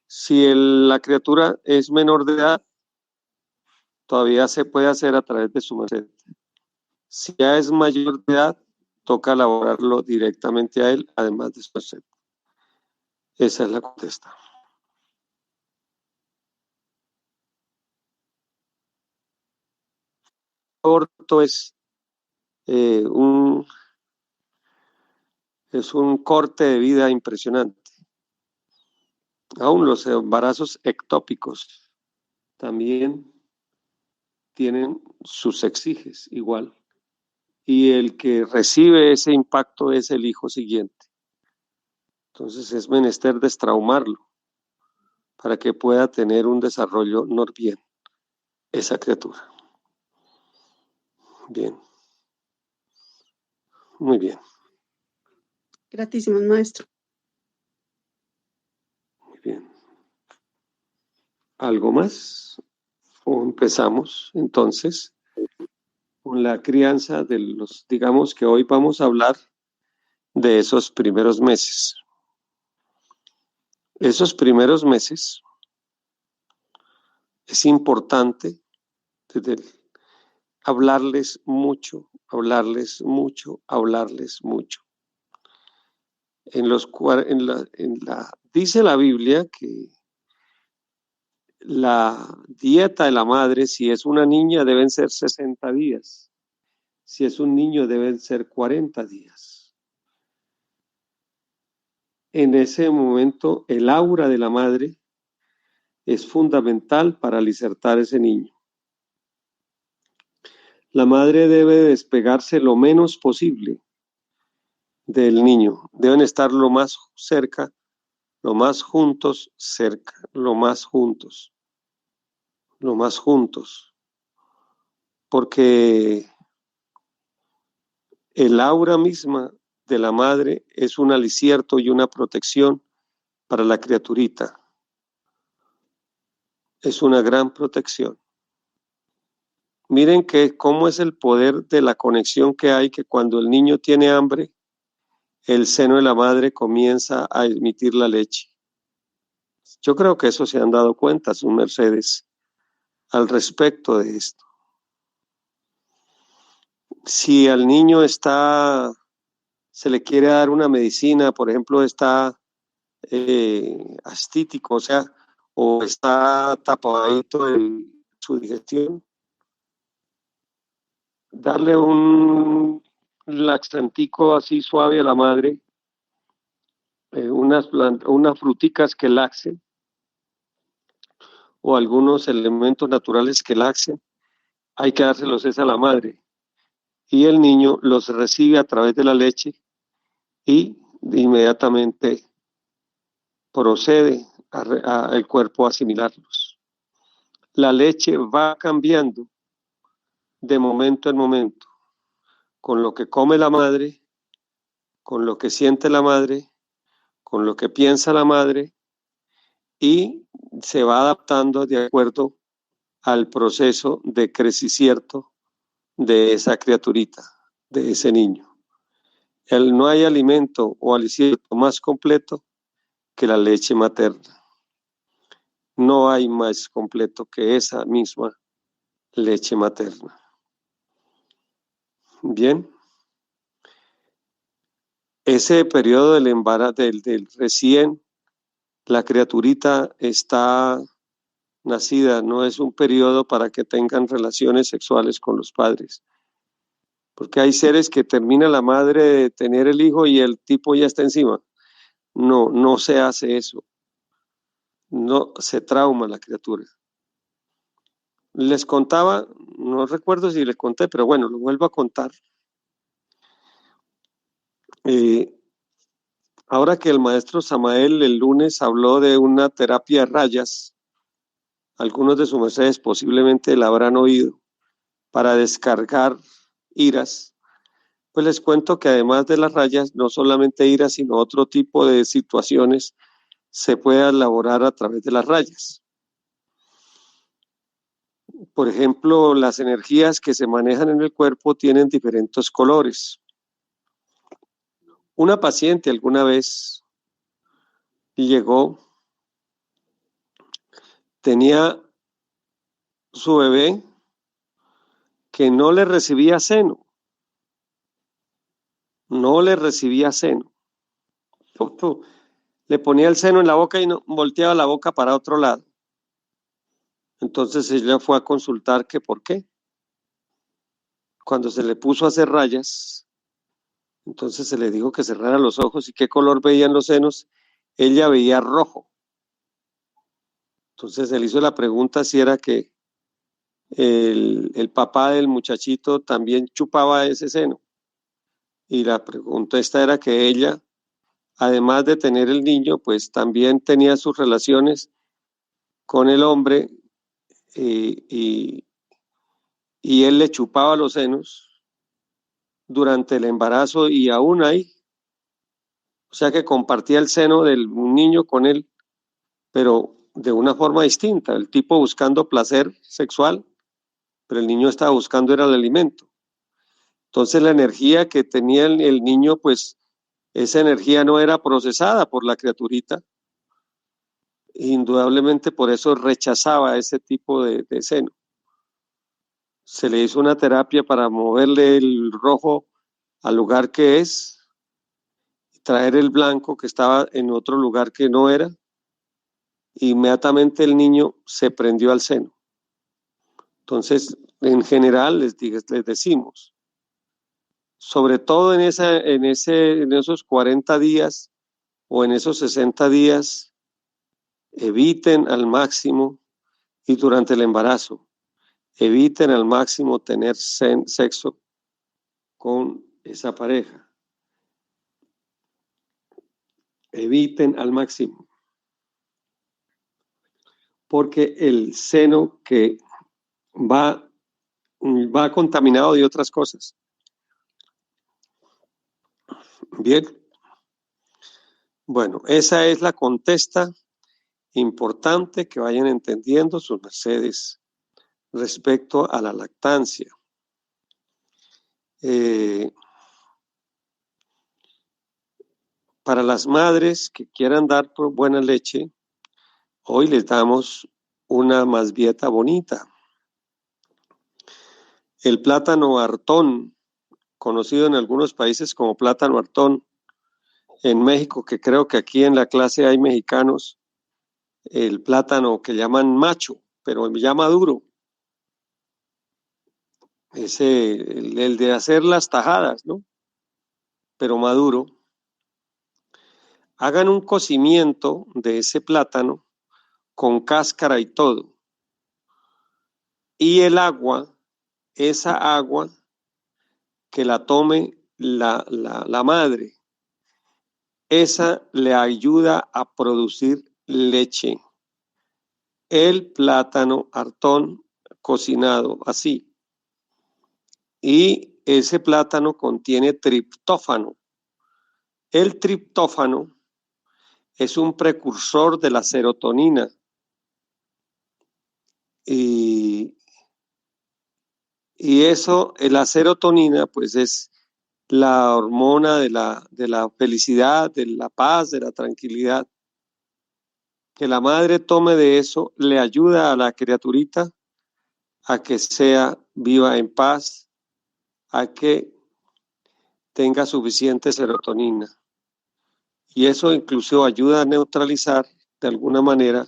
Si la criatura es menor de edad, todavía se puede hacer a través de su merced. Si ya es mayor de edad, toca elaborarlo directamente a él, además de su merced. Esa es la contesta. El aborto es un corte de vida impresionante. Aún los embarazos ectópicos también tienen sus exiges igual. Y el que recibe ese impacto es el hijo siguiente. Entonces es menester destraumarlo para que pueda tener un desarrollo normal esa criatura. Bien. Muy bien. Gratísimos, maestro. Muy bien. ¿Algo más? ¿O empezamos entonces con la crianza de los, digamos que hoy vamos a hablar de esos primeros meses? Esos primeros meses es importante hablarles mucho, hablarles mucho, hablarles mucho. Dice la Biblia que la dieta de la madre, si es una niña, deben ser 60 días. Si es un niño, deben ser 40 días. En ese momento, el aura de la madre es fundamental para alicertar a ese niño. La madre debe despegarse lo menos posible del niño. Deben estar lo más cerca, lo más juntos, cerca, lo más juntos. Porque el aura misma de la madre es un alicierto y una protección para la criaturita. Es una gran protección. Miren cómo es el poder de la conexión que hay, que cuando el niño tiene hambre, el seno de la madre comienza a emitir la leche. Yo creo que eso se han dado cuenta sus mercedes al respecto de esto. Si al niño se le quiere dar una medicina, por ejemplo, está astítico, o está tapadito en su digestión, darle un laxantico así suave a la madre, unas fruticas que laxen, o algunos elementos naturales que laxen, hay que dárselos a la madre. Y el niño los recibe a través de la leche y inmediatamente procede el cuerpo a asimilarlos. La leche va cambiando de momento en momento, con lo que come la madre, con lo que siente la madre, con lo que piensa la madre, y se va adaptando de acuerdo al proceso de crecimiento de esa criaturita, de ese niño. No hay alimento o alimento más completo que la leche materna. No hay más completo que esa misma leche materna. Bien. Ese periodo del embarazo, del recién la criaturita está nacida, no es un periodo para que tengan relaciones sexuales con los padres. Porque hay seres que termina la madre de tener el hijo y el tipo ya está encima. No se hace eso. No se trauma la criatura. Les contaba, no recuerdo si les conté, pero bueno, lo vuelvo a contar. Ahora que el maestro Samael el lunes habló de una terapia de rayas, algunos de sus mercedes posiblemente la habrán oído, para descargar iras, pues les cuento que además de las rayas, no solamente iras, sino otro tipo de situaciones se puede elaborar a través de las rayas. Por ejemplo, las energías que se manejan en el cuerpo tienen diferentes colores. Una paciente alguna vez llegó, tenía su bebé que no le recibía seno. Le ponía el seno en la boca y no, volteaba la boca para otro lado. Entonces ella fue a consultar que por qué. Cuando se le puso a hacer rayas, entonces se le dijo que cerrara los ojos y qué color veían los senos. Ella veía rojo. Entonces se le hizo la pregunta si era que el papá del muchachito también chupaba ese seno. Y la pregunta esta era que ella, además de tener el niño, pues también tenía sus relaciones con el hombre y él le chupaba los senos durante el embarazo y aún ahí, o sea que compartía el seno del niño con él, pero de una forma distinta, el tipo buscando placer sexual, pero el niño estaba buscando era el alimento. Entonces la energía que tenía el niño, pues esa energía no era procesada por la criaturita, indudablemente por eso rechazaba ese tipo de seno. Se le hizo una terapia para moverle el rojo al lugar que es, traer el blanco que estaba en otro lugar que no era. Inmediatamente el niño se prendió al seno. Entonces, en general les decimos, sobre todo en esos 40 días o en esos 60 días, eviten al máximo, y durante el embarazo, eviten al máximo tener sexo con esa pareja. Eviten al máximo. Porque el seno que va contaminado de otras cosas. Bien. Bueno, esa es la contesta importante que vayan entendiendo sus mercedes respecto a la lactancia. Para las madres que quieran dar buena leche, hoy les damos una masbieta bonita. El plátano Artón, conocido en algunos países como plátano Artón, en México, que creo que aquí en la clase hay mexicanos, el plátano que llaman macho, pero ya maduro. El de hacer las tajadas, ¿no? Pero maduro. Hagan un cocimiento de ese plátano con cáscara y todo. Y el agua, esa agua que la tome la madre, esa le ayuda a producir leche. El plátano Artón cocinado así. Y ese plátano contiene triptófano. El triptófano es un precursor de la serotonina. Y eso, la serotonina, pues es la hormona de la felicidad, de la paz, de la tranquilidad. Que la madre tome de eso le ayuda a la criaturita a que sea viva en paz, a que tenga suficiente serotonina. Y eso incluso ayuda a neutralizar de alguna manera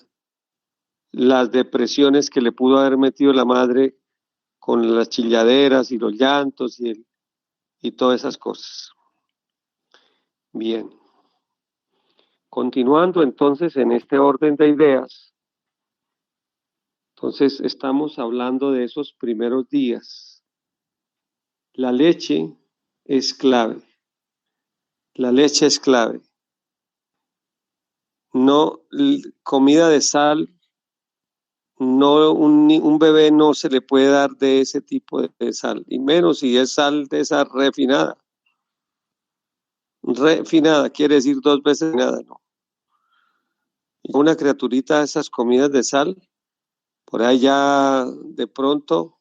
las depresiones que le pudo haber metido la madre con las chilladeras y los llantos y todas esas cosas. Bien. Continuando entonces en este orden de ideas, entonces estamos hablando de esos primeros días. La leche es clave. La leche es clave. No, comida de sal, no, un bebé no se le puede dar de ese tipo de sal, y menos si es sal de esa refinada. Refinada quiere decir 2 veces nada, no. Una criaturita de esas comidas de sal, por ahí ya de pronto,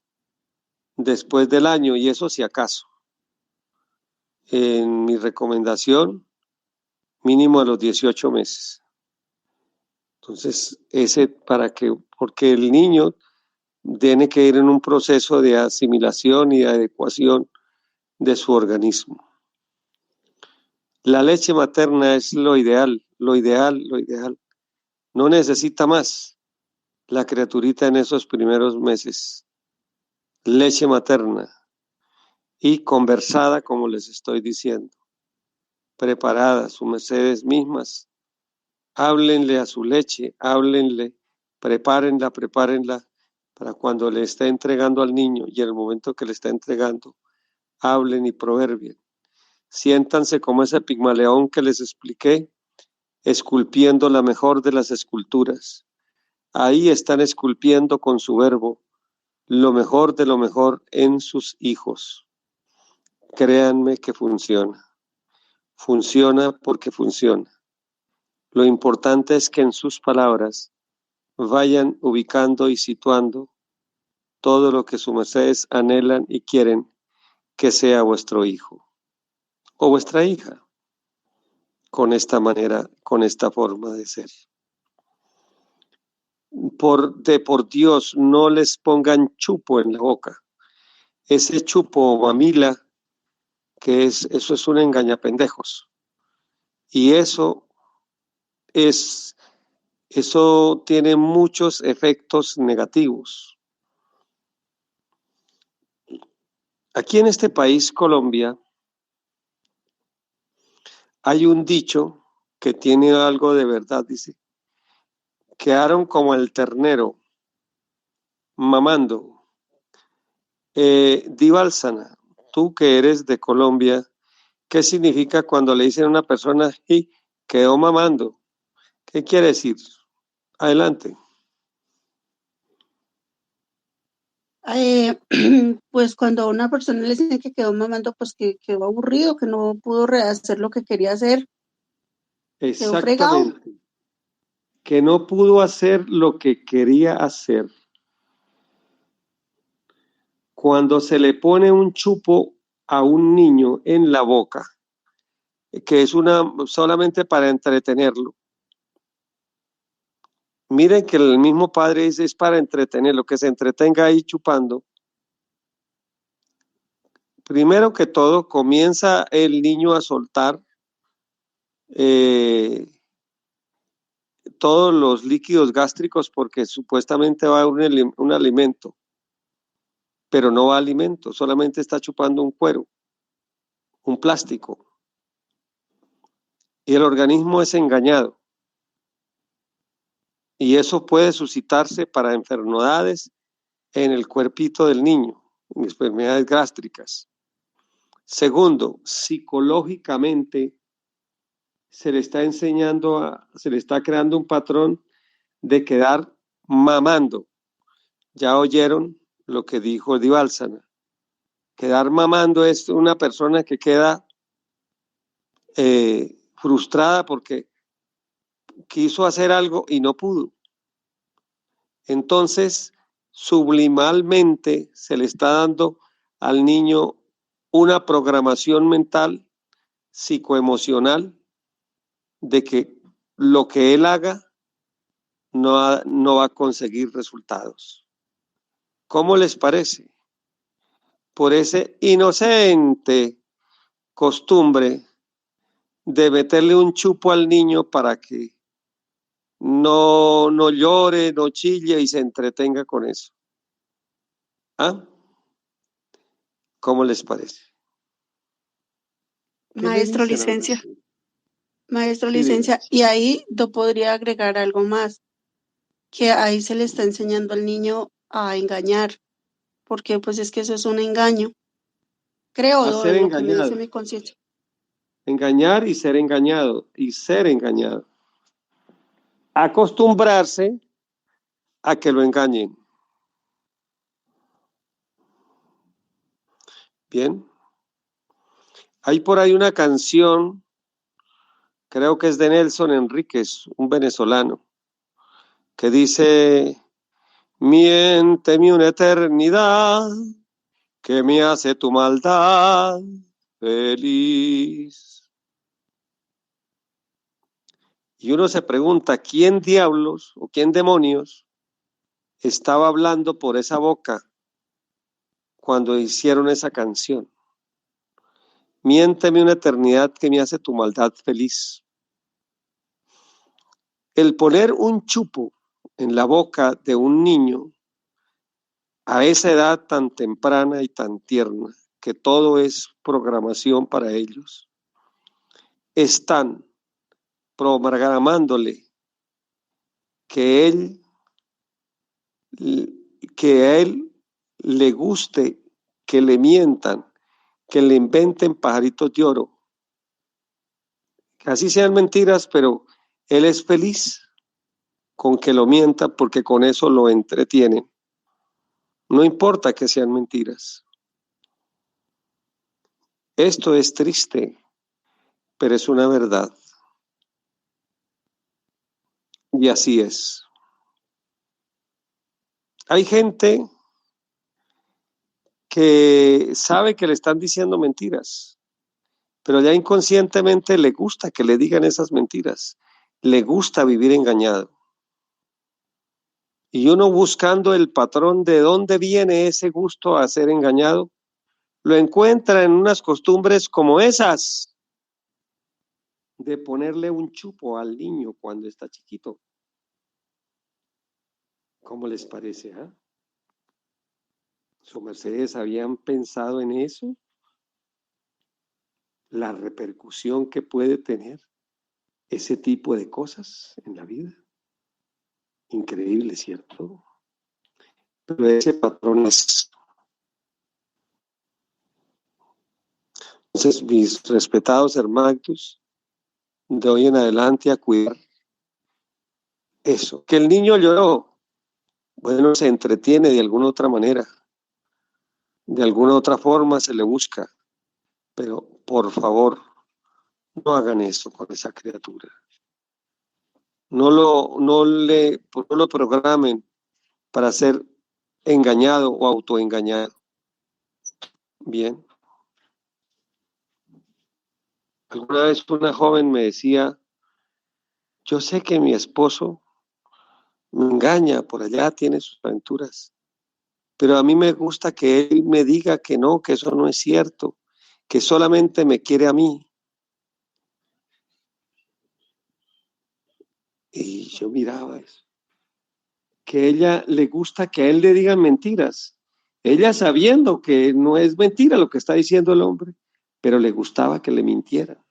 después del año, y eso si acaso. En mi recomendación, mínimo a los 18 meses. Entonces, porque el niño tiene que ir en un proceso de asimilación y de adecuación de su organismo. La leche materna es lo ideal. No necesita más la criaturita en esos primeros meses. Leche materna y conversada, como les estoy diciendo. Preparada, sus mercedes mismas. Háblenle a su leche, háblenle, prepárenla para cuando le esté entregando al niño y en el momento que le está entregando, hablen y proverbien. Siéntanse como ese Pigmaleón que les expliqué, esculpiendo la mejor de las esculturas. Ahí están esculpiendo con su verbo lo mejor de lo mejor en sus hijos. Créanme que funciona. Funciona porque funciona. Lo importante es que en sus palabras vayan ubicando y situando todo lo que sus mercedes anhelan y quieren que sea vuestro hijo o vuestra hija, con esta manera, con esta forma de ser. Por Dios, no les pongan chupo en la boca. Ese chupo o mamila, eso es un engañapendejos. Y eso tiene muchos efectos negativos. Aquí en este país, Colombia, hay un dicho que tiene algo de verdad, dice: quedaron como el ternero mamando. Díbalsana, tú que eres de Colombia, ¿qué significa cuando le dicen a una persona y quedó mamando? ¿Qué quiere decir? Adelante. Pues cuando a una persona le dicen que quedó mamando, pues que quedó aburrido, que no pudo hacer lo que quería hacer, quedó fregado. Exactamente. Que no pudo hacer lo que quería hacer. Cuando se le pone un chupo a un niño en la boca, que es solamente para entretenerlo. Miren que el mismo padre dice es para entretenerlo, que se entretenga ahí chupando. Primero que todo, comienza el niño a soltar todos los líquidos gástricos porque supuestamente va a un alimento, pero no va a alimento, solamente está chupando un cuero, un plástico. Y el organismo es engañado. Y eso puede suscitarse para enfermedades en el cuerpito del niño, enfermedades gástricas. Segundo, psicológicamente se le está se le está creando un patrón de quedar mamando. Ya oyeron lo que dijo Díbalsana. Quedar mamando es una persona que queda frustrada porque quiso hacer algo y no pudo. Entonces, sublimalmente se le está dando al niño una programación mental, psicoemocional, de que lo que él haga no va a conseguir resultados. ¿Cómo les parece? Por ese inocente costumbre de meterle un chupo al niño para que no llore, no chille y se entretenga con eso. ¿Ah? ¿Cómo les parece? Maestro, licencia. Maestro, licencia. Y ahí yo podría agregar algo más, que ahí se le está enseñando al niño a engañar, porque pues es que eso es un engaño. Creo, A ser lo que me engañado. dice mi conciencia. Engañar y ser engañado, y ser engañado. Acostumbrarse a que lo engañen. Bien. Hay por ahí una canción, creo que es de Nelson Enríquez, un venezolano, que dice: miénteme una eternidad, que me hace tu maldad feliz. Y uno se pregunta, ¿quién diablos o quién demonios estaba hablando por esa boca cuando hicieron esa canción? Miénteme una eternidad que me hace tu maldad feliz. El poner un chupo en la boca de un niño a esa edad tan temprana y tan tierna, que todo es programación para ellos, están programándole que a él le guste que le mientan, que le inventen pajaritos de oro, que así sean mentiras, pero él es feliz. con que lo mienta porque con eso lo entretienen. No importa que sean mentiras. Esto es triste, pero es una verdad. Y así es. Hay gente que sabe que le están diciendo mentiras, pero ya inconscientemente le gusta que le digan esas mentiras. Le gusta vivir engañado. Y uno buscando el patrón de dónde viene ese gusto a ser engañado, lo encuentra en unas costumbres como esas de ponerle un chupo al niño cuando está chiquito. ¿Cómo les parece? ¿Su mercedes habían pensado en eso? La repercusión que puede tener ese tipo de cosas en la vida. Increíble, ¿cierto? Pero ese patrón es. Entonces, mis respetados hermanos, de hoy en adelante a cuidar eso. Que el niño lloró, bueno, se entretiene de alguna otra manera, de alguna otra forma se le busca, pero por favor, no hagan eso con esa criatura. No lo programen para ser engañado o autoengañado. Bien. Alguna vez una joven me decía, yo sé que mi esposo me engaña, por allá tiene sus aventuras, pero a mí me gusta que él me diga que no, que eso no es cierto, que solamente me quiere a mí. Y yo miraba eso, que ella le gusta que a él le digan mentiras, ella sabiendo que no es mentira lo que está diciendo el hombre, pero le gustaba que le mintiera.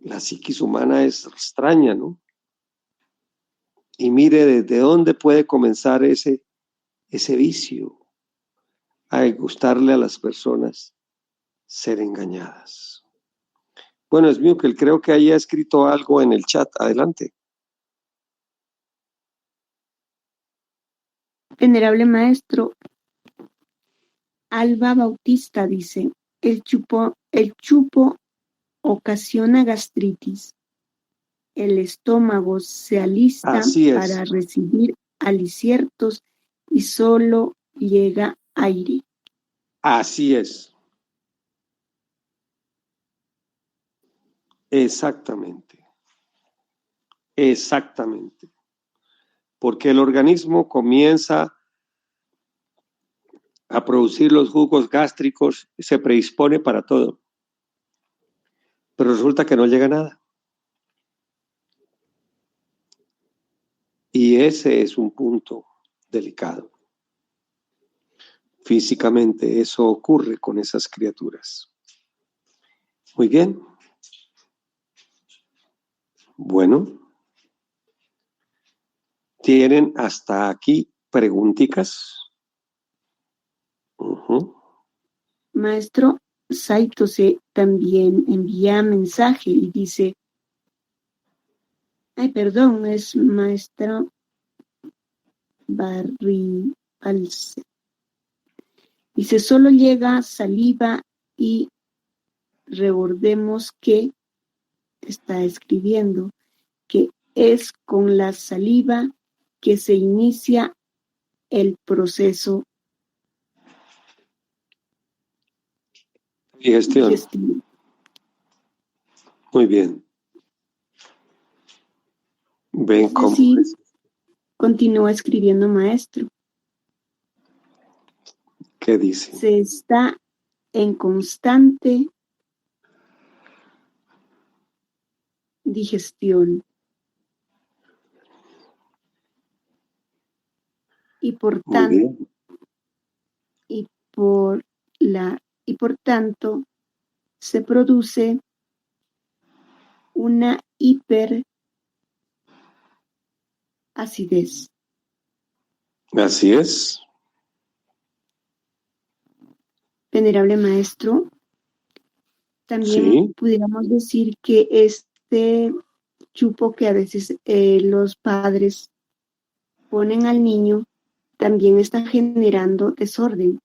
La psiquis humana es extraña, ¿no? Y mire desde dónde puede comenzar ese vicio a gustarle a las personas ser engañadas. Bueno, es mío que creo que ahí ha escrito algo en el chat. Adelante. Venerable maestro, Alba Bautista dice, el chupo ocasiona gastritis. El estómago se alista para recibir aliciertos y solo llega aire. Así es. Exactamente. Exactamente. Porque el organismo comienza a producir los jugos gástricos, se predispone para todo. Pero resulta que no llega nada. Y ese es un punto delicado. Físicamente eso ocurre con esas criaturas. Muy bien. Bueno. ¿Tienen hasta aquí preguntitas? Maestro Saito se también envía mensaje y dice, perdón, es maestro Barripalce. Dice, solo llega saliva y recordemos que está escribiendo que es con la saliva que se inicia el proceso digestivo. Muy bien. Ven cómo es. Continúa escribiendo maestro. ¿Qué dice? Se está en constante digestión. Y por tanto se produce una hiperacidez. Así es. Venerable maestro, también pudiéramos decir que chupo que a veces los padres ponen al niño, también está generando desorden,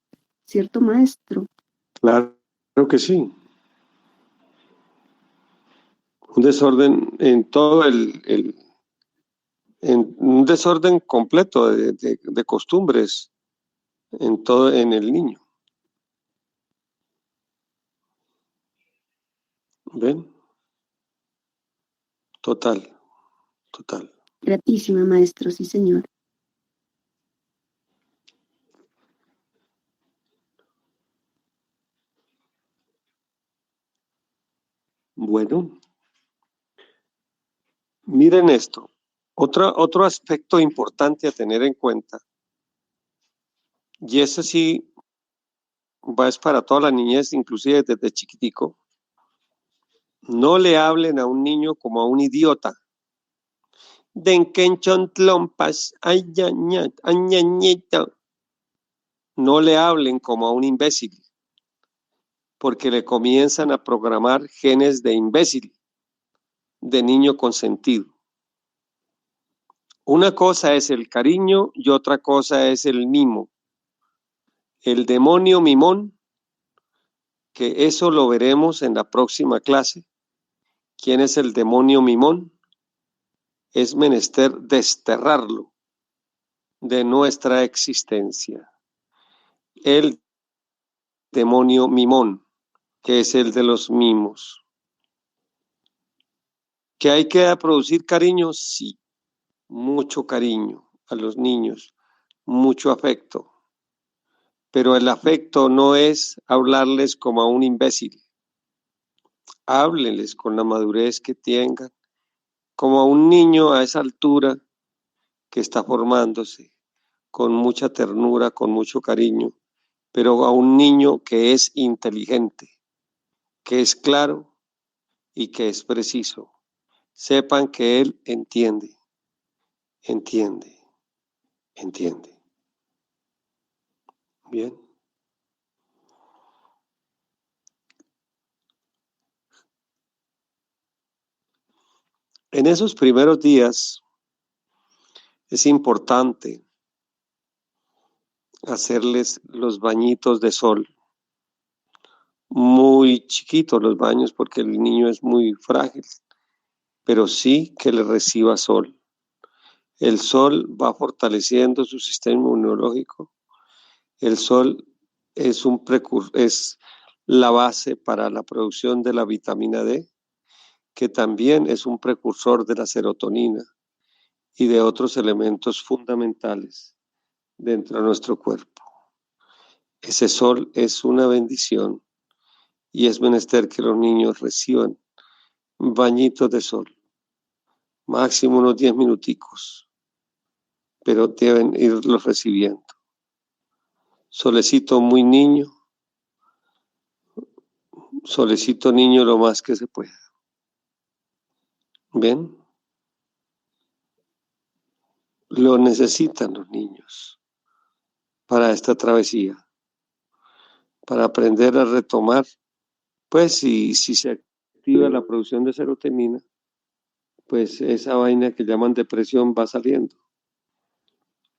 ¿cierto, maestro? Claro que sí. Un desorden en todo en un desorden completo de costumbres en todo en el niño. ¿Ven? Total. Gratísima, maestro, sí, señor. Bueno, miren esto. Otro aspecto importante a tener en cuenta, y ese sí es para toda la niñez, inclusive desde chiquitico. No le hablen a un niño como a un idiota. Denkenchontlompas, añañeta. No le hablen como a un imbécil, porque le comienzan a programar genes de imbécil, de niño consentido. Una cosa es el cariño y otra cosa es el mimo. El demonio mimón, que eso lo veremos en la próxima clase. ¿Quién es el demonio mimón? Es menester desterrarlo de nuestra existencia. El demonio mimón, que es el de los mimos. ¿Que hay que producir cariño? Sí, mucho cariño a los niños, mucho afecto. Pero el afecto no es hablarles como a un imbécil. Háblenles con la madurez que tengan, como a un niño a esa altura que está formándose, con mucha ternura, con mucho cariño, pero a un niño que es inteligente, que es claro y que es preciso. Sepan que él entiende. Bien. En esos primeros días es importante hacerles los bañitos de sol. Muy chiquitos los baños porque el niño es muy frágil, pero sí que le reciba sol. El sol va fortaleciendo su sistema inmunológico. El sol es es la base para la producción de la vitamina D, que también es un precursor de la serotonina y de otros elementos fundamentales dentro de nuestro cuerpo. Ese sol es una bendición y es menester que los niños reciban bañitos de sol, máximo unos 10 minuticos, pero deben irlos recibiendo. Solecito muy niño, solecito niño lo más que se pueda. ¿Ven? Lo necesitan los niños para esta travesía, para aprender a retomar. Pues si se activa la producción de serotonina, pues esa vaina que llaman depresión va saliendo.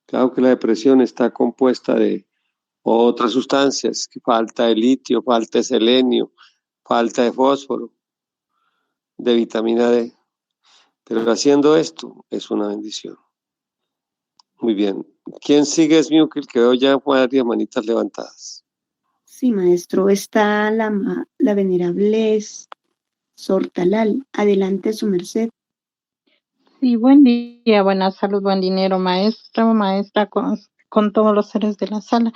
Claro que la depresión está compuesta de otras sustancias, falta de litio, falta de selenio, falta de fósforo, de vitamina D. Pero haciendo esto es una bendición. Muy bien. ¿Quién sigue es mío que veo ya varias manitas levantadas? Sí, maestro, está la venerable Sortalal. Adelante, su merced. Sí, buen día, buena salud, buen dinero, maestro, maestra, con todos los seres de la sala.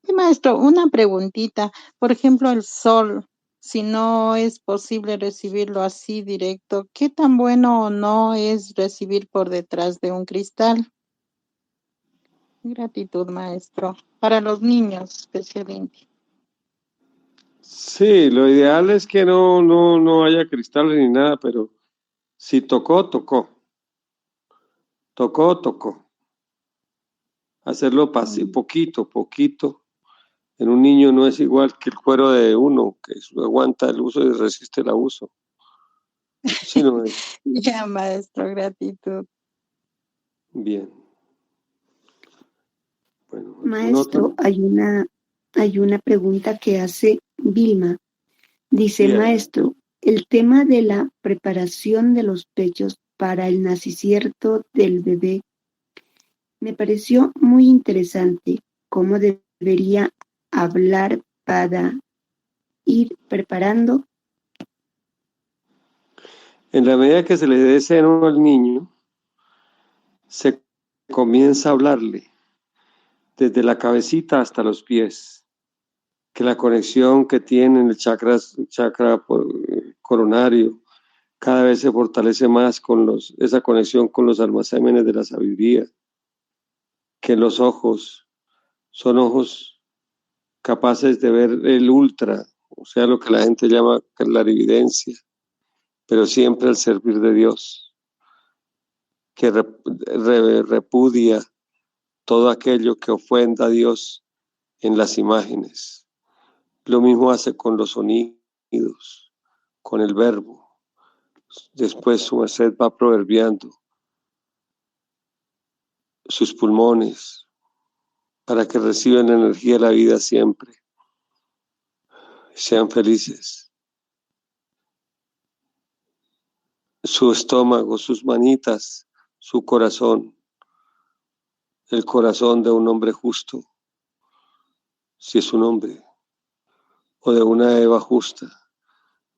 Y maestro, una preguntita. Por ejemplo, el sol, si no es posible recibirlo así directo, ¿qué tan bueno o no es recibir por detrás de un cristal? Gratitud, maestro. Para los niños, especialmente. Sí, lo ideal es que no haya cristales ni nada, pero si tocó, tocó. Tocó. Hacerlo poquito. En un niño no es igual que el cuero de uno, que aguanta el uso y resiste el abuso. Sí, no es. Ya, maestro, gratitud. Bien. Bueno, ¿alguna Maestro, otra? hay una pregunta que hace Vilma. Dice, Bien. maestro, el tema de la preparación de los pechos para el nacimiento del bebé me pareció muy interesante. ¿Cómo debería hablar para ir preparando? En la medida que se le dé seno al niño, se comienza a hablarle desde la cabecita hasta los pies, que la conexión que tiene el chakra coronario cada vez se fortalece más con esa conexión con los almacenes de la sabiduría, que los ojos son ojos capaces de ver el ultra, o sea, lo que la gente llama clarividencia, pero siempre al servir de Dios, que repudia todo aquello que ofenda a Dios en las imágenes. Lo mismo hace con los sonidos, con el verbo. Después su merced va proverbiando sus pulmones para que reciban la energía de la vida siempre. Sean felices. Su estómago, sus manitas, su corazón, el corazón de un hombre justo, si es un hombre, o de una Eva justa,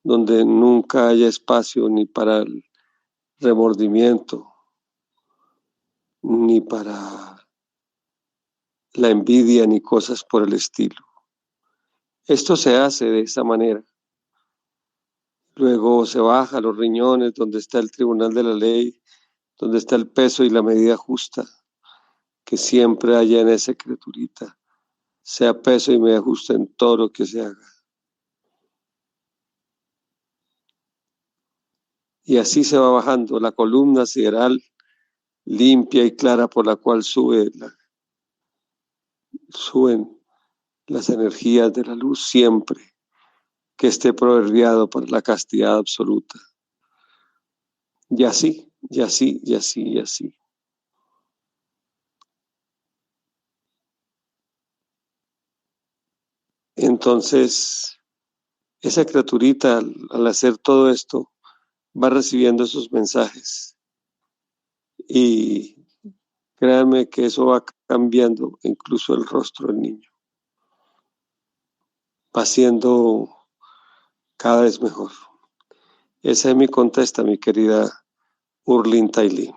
donde nunca haya espacio ni para el remordimiento, ni para la envidia, ni cosas por el estilo. Esto se hace de esa manera. Luego se baja a los riñones, donde está el tribunal de la ley, donde está el peso y la medida justa, que siempre haya en esa criaturita, sea peso y medida justa en todo lo que se haga. Y así se va bajando la columna sideral limpia y clara por la cual suben las energías de la luz siempre, que esté proverbiado para la castidad absoluta. Y así, y así, y así, y así. Entonces, esa criaturita, al hacer todo esto, va recibiendo esos mensajes. Y créanme que eso va cambiando incluso el rostro del niño. Va siendo cada vez mejor. Esa es mi contesta, mi querida Urlin Tailí.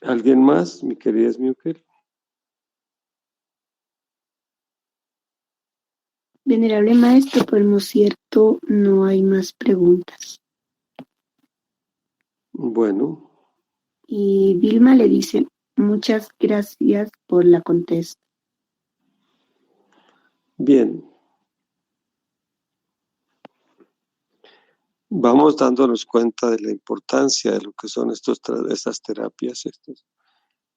¿Alguien más, mi querida Smukel? Venerable maestro, por lo cierto, no hay más preguntas. Bueno. Y Vilma le dice, muchas gracias por la contesta. Bien. Vamos dándonos cuenta de la importancia de lo que son estas terapias, estos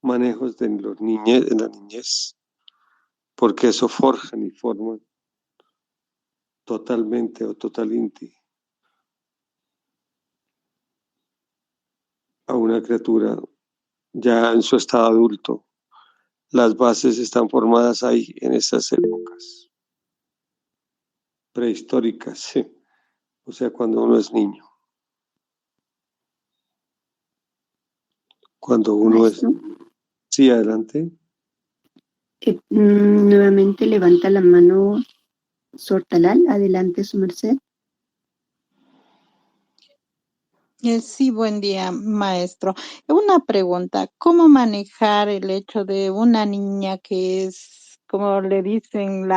manejos de la niñez, porque eso forjan y forman totalmente o totalmente a una criatura ya en su estado adulto. Las bases están formadas ahí en esas épocas prehistóricas, ¿sí? O sea, cuando uno es niño. Cuando uno Maestro, es... Sí, adelante. Nuevamente levanta la mano Sortalal, adelante su merced. Sí, buen día, maestro. Una pregunta, ¿cómo manejar el hecho de una niña que es, como le dicen,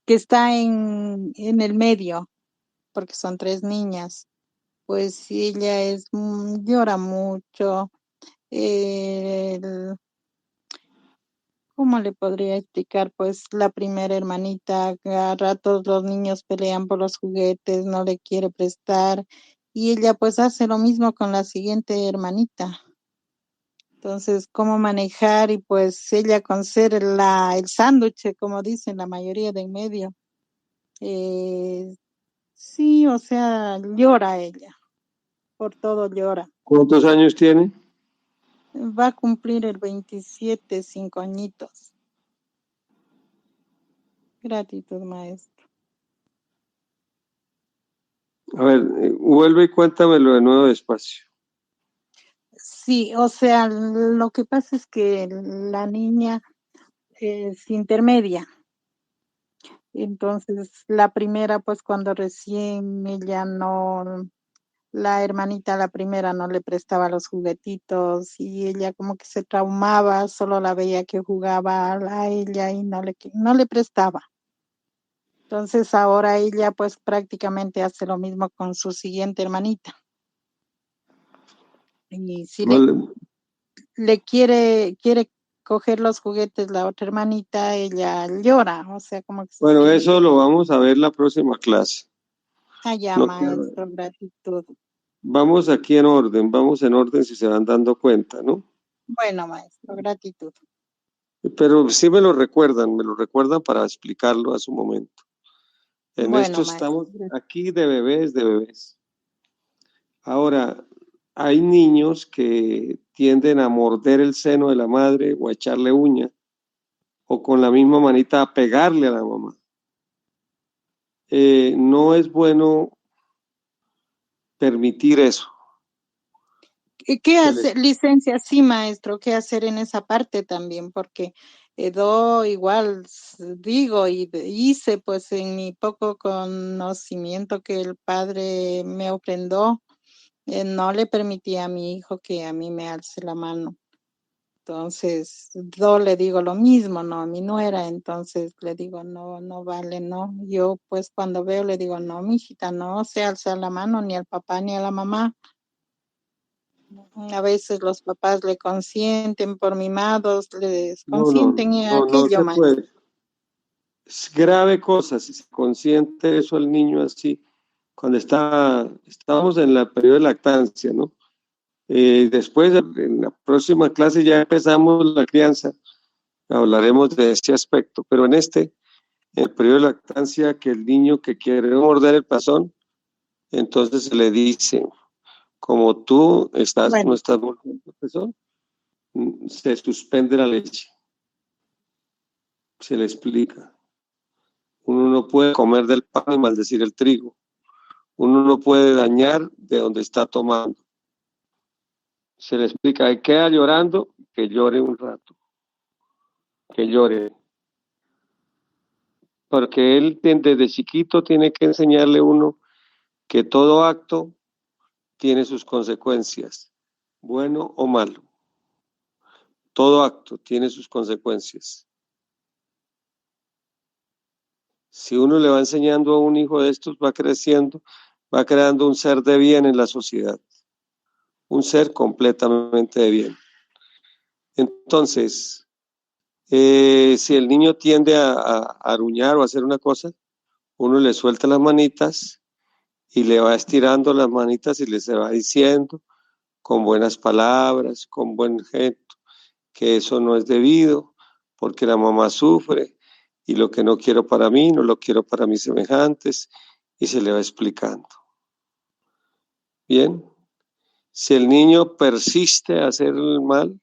que está en el medio, porque son 3 niñas? Pues si ella llora mucho, el- ¿cómo le podría explicar? Pues la primera hermanita, a ratos los niños pelean por los juguetes, no le quiere prestar, y ella pues hace lo mismo con la siguiente hermanita. Entonces, cómo manejar y pues ella con ser el sándwich, como dicen la mayoría de en medio. Sí, o sea, llora ella, por todo llora. ¿Cuántos años tiene? Va a cumplir el 27, 5 añitos. Gratitud, maestro. A ver, vuelve y cuéntamelo de nuevo despacio. Sí, o sea, lo que pasa es que la niña es intermedia. Entonces, la primera, pues cuando recién ella no, la hermanita, la primera, no le prestaba los juguetitos y ella como que se traumaba, solo la veía que jugaba a ella y no le prestaba. Entonces ahora ella pues prácticamente hace lo mismo con su siguiente hermanita. Y si No le- le quiere coger los juguetes la otra hermanita, ella llora, o sea, como que se Bueno, siente. eso lo vamos a ver la próxima clase. Allá, No quiero- maestro, gratitud. Vamos aquí en orden, vamos en orden si se van dando cuenta, ¿no? Bueno, maestro, gratitud. Pero sí me lo recuerdan para explicarlo a su momento. En Bueno, esto maestro. estamos aquí de bebés, de bebés. Ahora, hay niños que tienden a morder el seno de la madre o a echarle uña o con la misma manita a pegarle a la mamá. No es bueno permitir eso. ¿Qué Se les- hacer, licencia? Sí, maestro, ¿qué hacer en esa parte también? Porque igual digo y hice pues en mi poco conocimiento que el padre me ofrendó, no le permitía a mi hijo que a mí me alce la mano. Entonces, yo le digo lo mismo, ¿no? A mi nuera, entonces le digo, no, no vale, no. Yo pues cuando veo le digo, no, mijita, no se alza la mano ni al papá ni a la mamá. A veces los papás le consienten por mimados, les consienten en No aquello, se maestro. puede. Es grave cosa si se consiente eso al niño así, cuando estábamos en la periodo de lactancia, ¿no? Después, en la próxima clase ya empezamos la crianza, hablaremos de ese aspecto, pero en el periodo de lactancia, que el niño que quiere morder el pezón, entonces se le dice, como tú no Bueno, estás mordiendo el pezón, se suspende la leche, se le explica. Uno no puede comer del pan y maldecir el trigo. Uno no puede dañar de donde está tomando. Se le explica, que queda llorando, que llore un rato, que llore. Porque él desde chiquito tiene que enseñarle uno que todo acto tiene sus consecuencias, bueno o malo. Todo acto tiene sus consecuencias. Si uno le va enseñando a un hijo de estos, va creciendo, va creando un ser de bien en la sociedad, un ser completamente de bien. Entonces, si el niño tiende a aruñar o a hacer una cosa, uno le suelta las manitas y le va estirando las manitas y le se va diciendo con buenas palabras, con buen gesto, que eso no es debido, porque la mamá sufre y lo que no quiero para mí, no lo quiero para mis semejantes, y se le va explicando. Bien, si el niño persiste a hacer el mal,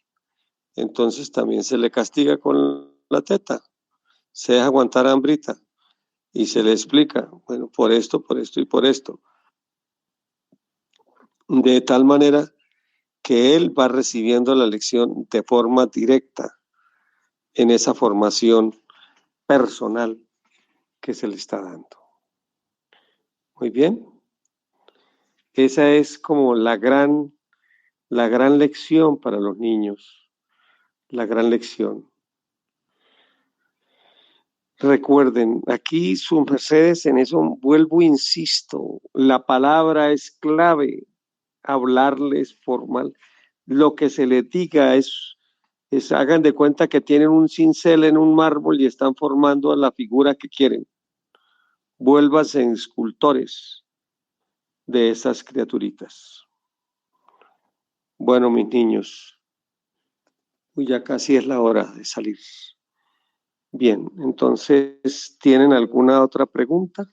entonces también se le castiga con la teta, se deja aguantar hambrita y se le explica, bueno, por esto y por esto, de tal manera que él va recibiendo la lección de forma directa en esa formación personal que se le está dando. Muy bien. Esa es como la gran lección para los niños, la gran lección. Recuerden, aquí sus mercedes, en eso vuelvo, insisto, la palabra es clave, hablarles formal. Lo que se les diga hagan de cuenta que tienen un cincel en un mármol y están formando a la figura que quieren. Vuélvanse en escultores de esas criaturitas. Bueno, mis niños, Ya casi es la hora de salir. Bien, entonces, ¿tienen alguna otra pregunta?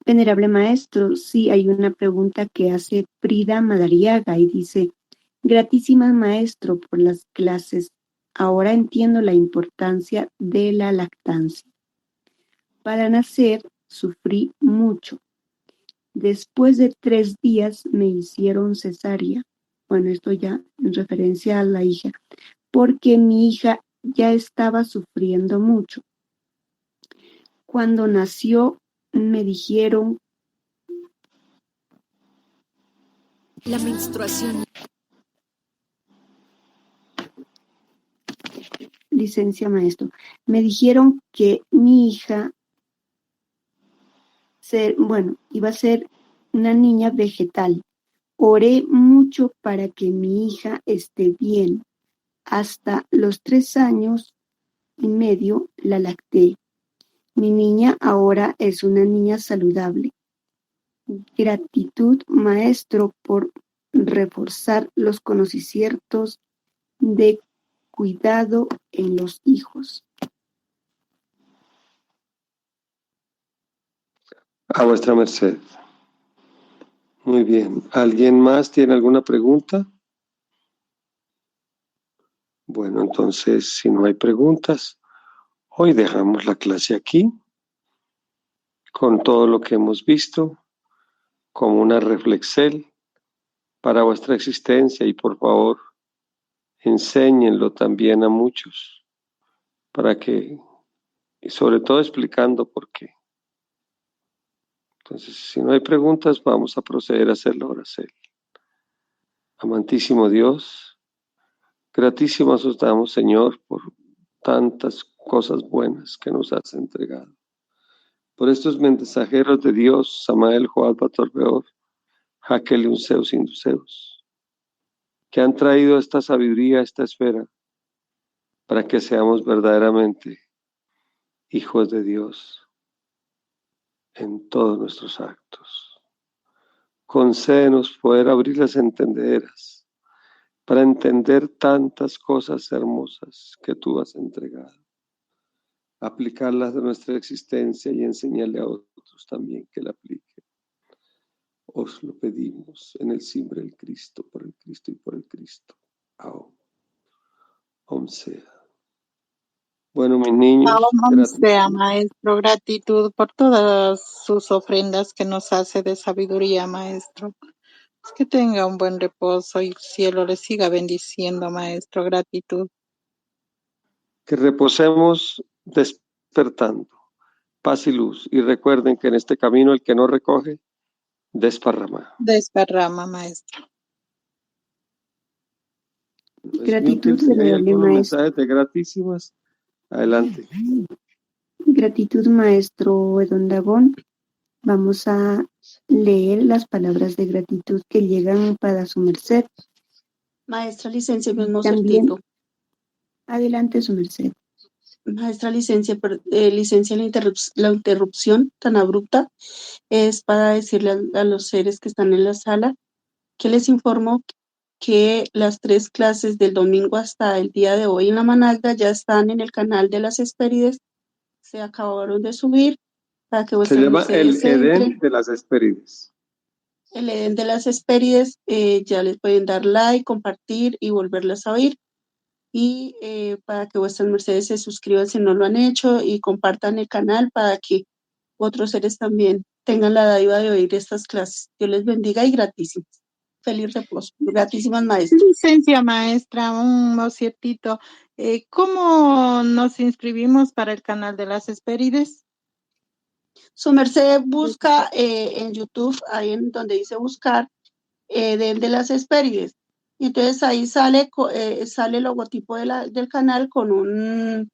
Venerable maestro, sí, hay una pregunta que hace Frida Madariaga y dice, gratísimas maestro por las clases. Ahora entiendo la importancia de la lactancia. Para nacer sufrí mucho. Después de 3 días me hicieron cesárea. Bueno, esto ya en referencia a la hija, porque mi hija ya estaba sufriendo mucho. Cuando nació me dijeron La menstruación. licencia maestro, me dijeron que mi hija iba a ser una niña vegetal. Oré mucho para que mi hija esté bien. Hasta los 3 años y medio la lacté. Mi niña ahora es una niña saludable. Gratitud, maestro, por reforzar los conocimientos de cuidado en los hijos. A vuestra merced. Muy bien. ¿Alguien más tiene alguna pregunta? Bueno, entonces, si no hay preguntas, hoy dejamos la clase aquí con todo lo que hemos visto, como una reflexel para vuestra existencia y por favor, enséñenlo también a muchos para que, y sobre todo explicando por qué. Entonces, si no hay preguntas, vamos a proceder a hacer la oración. Amantísimo Dios, gratísimas os damos, Señor, por tantas cosas buenas que nos has entregado. Por estos mensajeros de Dios, Samael, Joab, Batorbeor, Jaquel y Unseus y Induseus, que han traído esta sabiduría a esta esfera para que seamos verdaderamente hijos de Dios en todos nuestros actos. Concédenos poder abrir las entendederas para entender tantas cosas hermosas que tú has entregado, aplicarlas a nuestra existencia y enseñarle a otros también que la apliquen. Os lo pedimos en el nombre del Cristo, por el Cristo y por el Cristo. Aún sea. Bueno, mis niños, Sea, maestro, gratitud por todas sus ofrendas que nos hace de sabiduría, maestro. Que tenga un buen reposo y el cielo le siga bendiciendo, maestro. Gratitud. que reposemos despertando, paz y luz. Y recuerden que en este camino el que no recoge, desparrama. Desparrama, maestro. Gratitud, Si hay venerable algunos maestro. mensajes de gratísimas, adelante. Gratitud, maestro Edón Dagón. Vamos a leer las palabras de gratitud que llegan para su merced. Maestra licencia, mismo También, certito. adelante su merced. Maestra licencia, licencia la interrupción tan abrupta es para decirle a los seres que están en la sala que les informo que las 3 clases del domingo hasta el día de hoy en la Managua ya están en el canal de las Hespérides, se acabaron de subir para que Se vuestras llama el mercedes Edén entren. de las Hespérides. El Edén de las Hespérides, ya les pueden dar like, compartir y volverlas a oír. Y para que vuestras mercedes se suscriban si no lo han hecho y compartan el canal para que otros seres también tengan la dádiva de oír estas clases. Dios les bendiga y gratísimas. Feliz reposo. Gratísimas maestras. Licencia, maestra, un ciertito. ¿Cómo nos inscribimos para el canal de las Hespérides? Su merced busca en YouTube, ahí en donde dice buscar, de las Hespérides. Y entonces ahí sale el logotipo del canal con un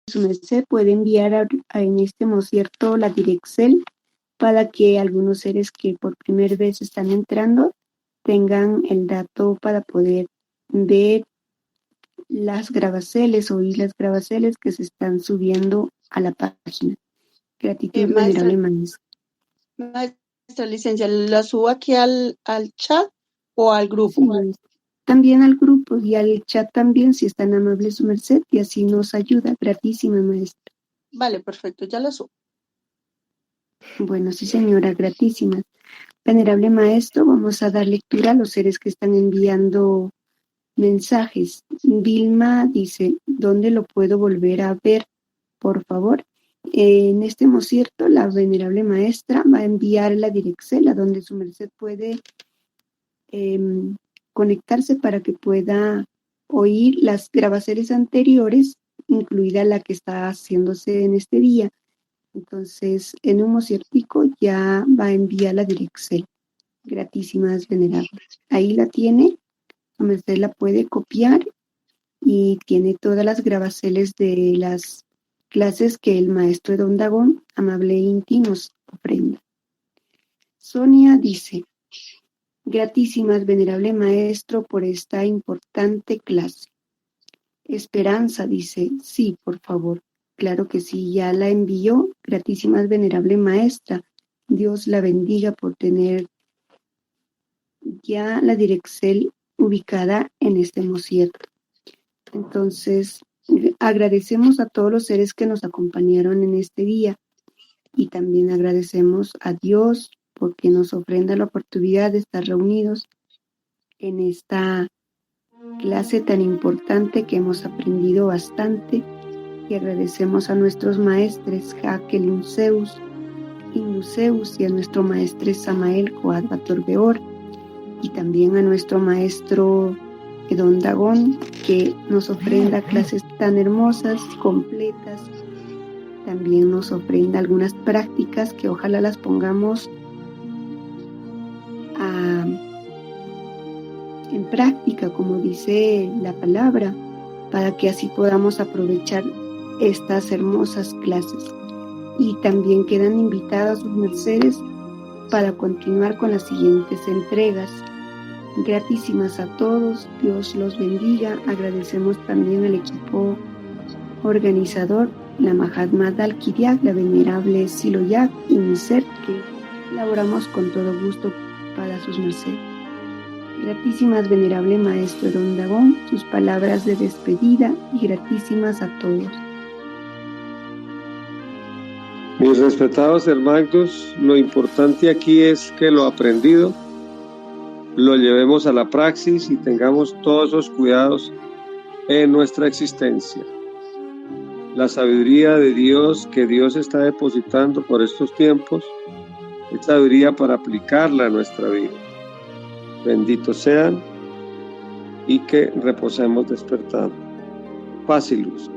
su merced puede enviar en este mosierto la Direxel para que algunos seres que por primera vez están entrando tengan el dato para poder ver las grabaceles, oír las grabaceles que se están subiendo a la página. Gratitud, Maestra, venerable maestro. maestra licencia, ¿la subo aquí al chat o al grupo? Sí, maestro. También al grupo y al chat también, si es tan amable su merced, y así nos ayuda. Gratísima, maestra. Vale, perfecto, ya la subo. Bueno, sí, señora, gratísima. Venerable maestro, vamos a dar lectura a los seres que están enviando mensajes. Vilma dice, ¿dónde lo puedo volver a ver? Por favor. En este mosierto, la venerable maestra va a enviar la Direxel a donde su merced puede conectarse para que pueda oír las grabaciones anteriores, incluida la que está haciéndose en este día. Entonces, en un mosiertico ya va a enviar la Direxel. Gratísimas, venerables. Ahí la tiene, su merced la puede copiar y tiene todas las grabaciones de las clases que el maestro de Don Dagón, amable Inti, nos ofrenda. Sonia dice, gratísimas, venerable maestro, por esta importante clase. Esperanza dice, sí, por favor. Claro que sí, ya la envió. Gratísimas, venerable maestra. Dios la bendiga por tener ya la Direxel ubicada en este mosierto. Entonces, agradecemos a todos los seres que nos acompañaron en este día y también agradecemos a Dios porque nos ofrenda la oportunidad de estar reunidos en esta clase tan importante que hemos aprendido bastante, y agradecemos a nuestros maestres Jacqueline Zeus, Induceus, y a nuestro maestre Samael Coadba Torbeor, y también a nuestro maestro Don Dagón, que nos ofrenda clases tan hermosas, completas. También nos ofrenda algunas prácticas que ojalá las pongamos en práctica, como dice la palabra, para que así podamos aprovechar estas hermosas clases. Y también quedan invitadas sus mercedes para continuar con las siguientes entregas. Gratísimas a todos, Dios los bendiga. Agradecemos también al equipo organizador, la Mahatma Dalkidiak, la venerable Siloyak y mi ser, que laboramos con todo gusto para sus mercedes. Gratísimas, venerable maestro Don Dagón, sus palabras de despedida, y gratísimas a todos. Mis respetados hermanos, lo importante aquí es que lo aprendido lo llevemos a la praxis y tengamos todos esos cuidados en nuestra existencia. La sabiduría de Dios que Dios está depositando por estos tiempos es sabiduría para aplicarla a nuestra vida. Benditos sean y que reposemos despertando. Paz y luz.